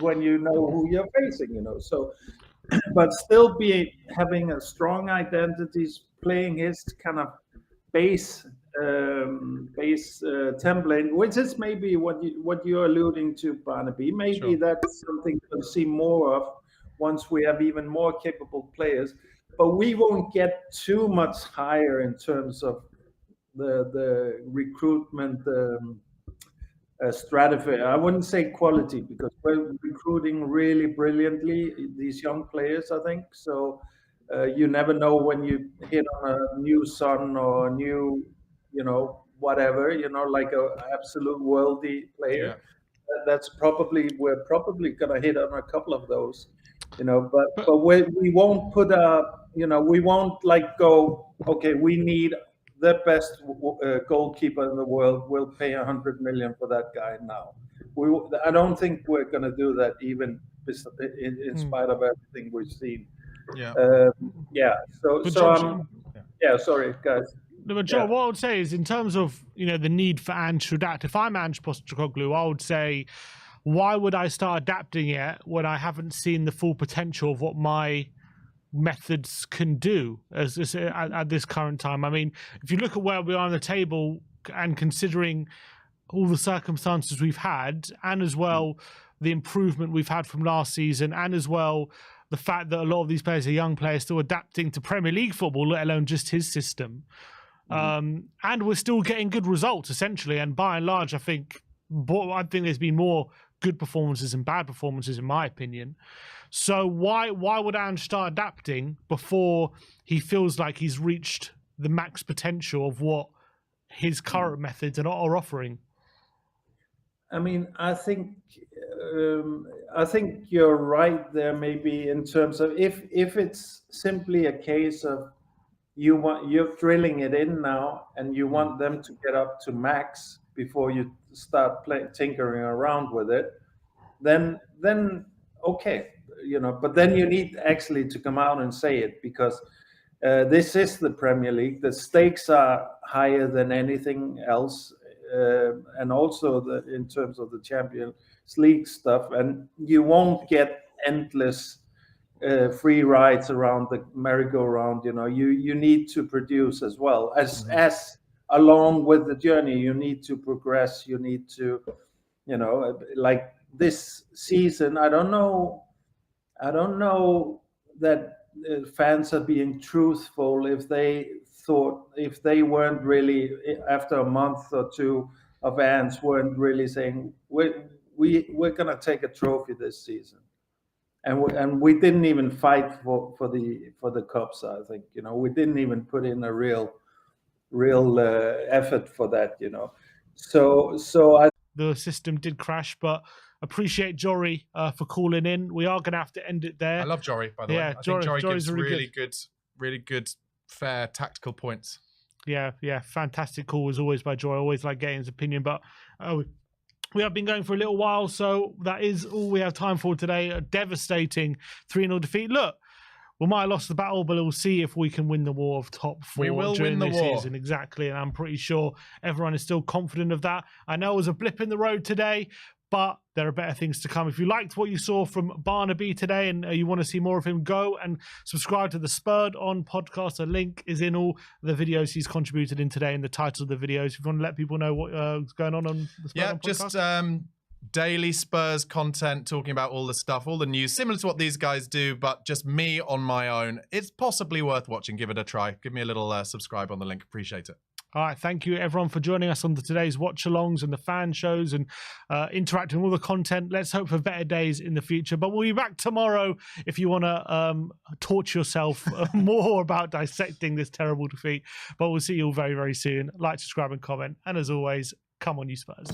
when you know who you're facing, so but still having a strong identities, playing his kind of base template, which is maybe what you're alluding to, Barnaby. Maybe Sure. that's something we'll see more of once we have even more capable players. But we won't get too much higher in terms of the recruitment stratification. I wouldn't say quality, because we're recruiting really brilliantly these young players, I think. So you never know when you hit on a new Son or a new, whatever, like a absolute worldy player. Yeah. We're probably gonna hit on a couple of those, but we won't put we won't go, okay, we need the best goalkeeper in the world. We'll pay 100 million for that guy now. I don't think we're going to do that, even in spite of everything we've seen. Yeah. Sorry, guys. No, but Joe, what I would say is, in terms of the need for Ange to adapt, if I'm Ange Postecoglou, I would say, why would I start adapting it when I haven't seen the full potential of what my methods can do at this current time? I mean, if you look at where we are on the table, and considering all the circumstances we've had, and as well the improvement we've had from last season, and as well the fact that a lot of these players are young players still adapting to Premier League football, let alone just his system, and we're still getting good results essentially, and by and large I think there's been more good performances and bad performances in my opinion. So why would Ange start adapting before he feels like he's reached the max potential of what his current methods are offering? I mean, I think you're right there. Maybe in terms of if it's simply a case of you're drilling it in now, and you want them to get up to max before you start tinkering around with it, then okay. But then you need actually to come out and say it, because this is the Premier League. The stakes are higher than anything else, and also in terms of the Champions League stuff. And you won't get endless free rides around the merry-go-round. You need to produce as well as along with the journey. You need to progress. You need to, like this season. I don't know that fans are being truthful if they weren't really, after a month or two of Ange, weren't really saying we're gonna take a trophy this season, and we didn't even fight for the cups. I think we didn't even put in a real effort for that. So the system did crash, but appreciate Jory for calling in. We are going to have to end it there. I love Jory, by the way. I think Jory gives really good, fair, tactical points. Yeah, fantastic call as always by Jory. Always like getting his opinion, but we have been going for a little while, so that is all we have time for today. A devastating 3-0 defeat. Look, we might have lost the battle, but we'll see if we can win the war of top four. We will during win the this war. season. Exactly, and I'm pretty sure everyone is still confident of that. I know it was a blip in the road today, but there are better things to come. If you liked what you saw from Barnaby today and you want to see more of him, go and subscribe to the Spurred On podcast. A link is in all the videos he's contributed in today, in the title of the videos. If you want to let people know what's going on the Spurred On podcast. Just daily Spurs content, talking about all the stuff, all the news, similar to what these guys do, but just me on my own. It's possibly worth watching. Give it a try. Give me a little subscribe on the link. Appreciate it. All right, thank you everyone for joining us on today's watch-alongs and the fan shows and interacting with all the content. Let's hope for better days in the future. But we'll be back tomorrow if you want to torture yourself more about dissecting this terrible defeat. But we'll see you all very, very soon. Like, subscribe and comment. And as always, come on you Spurs.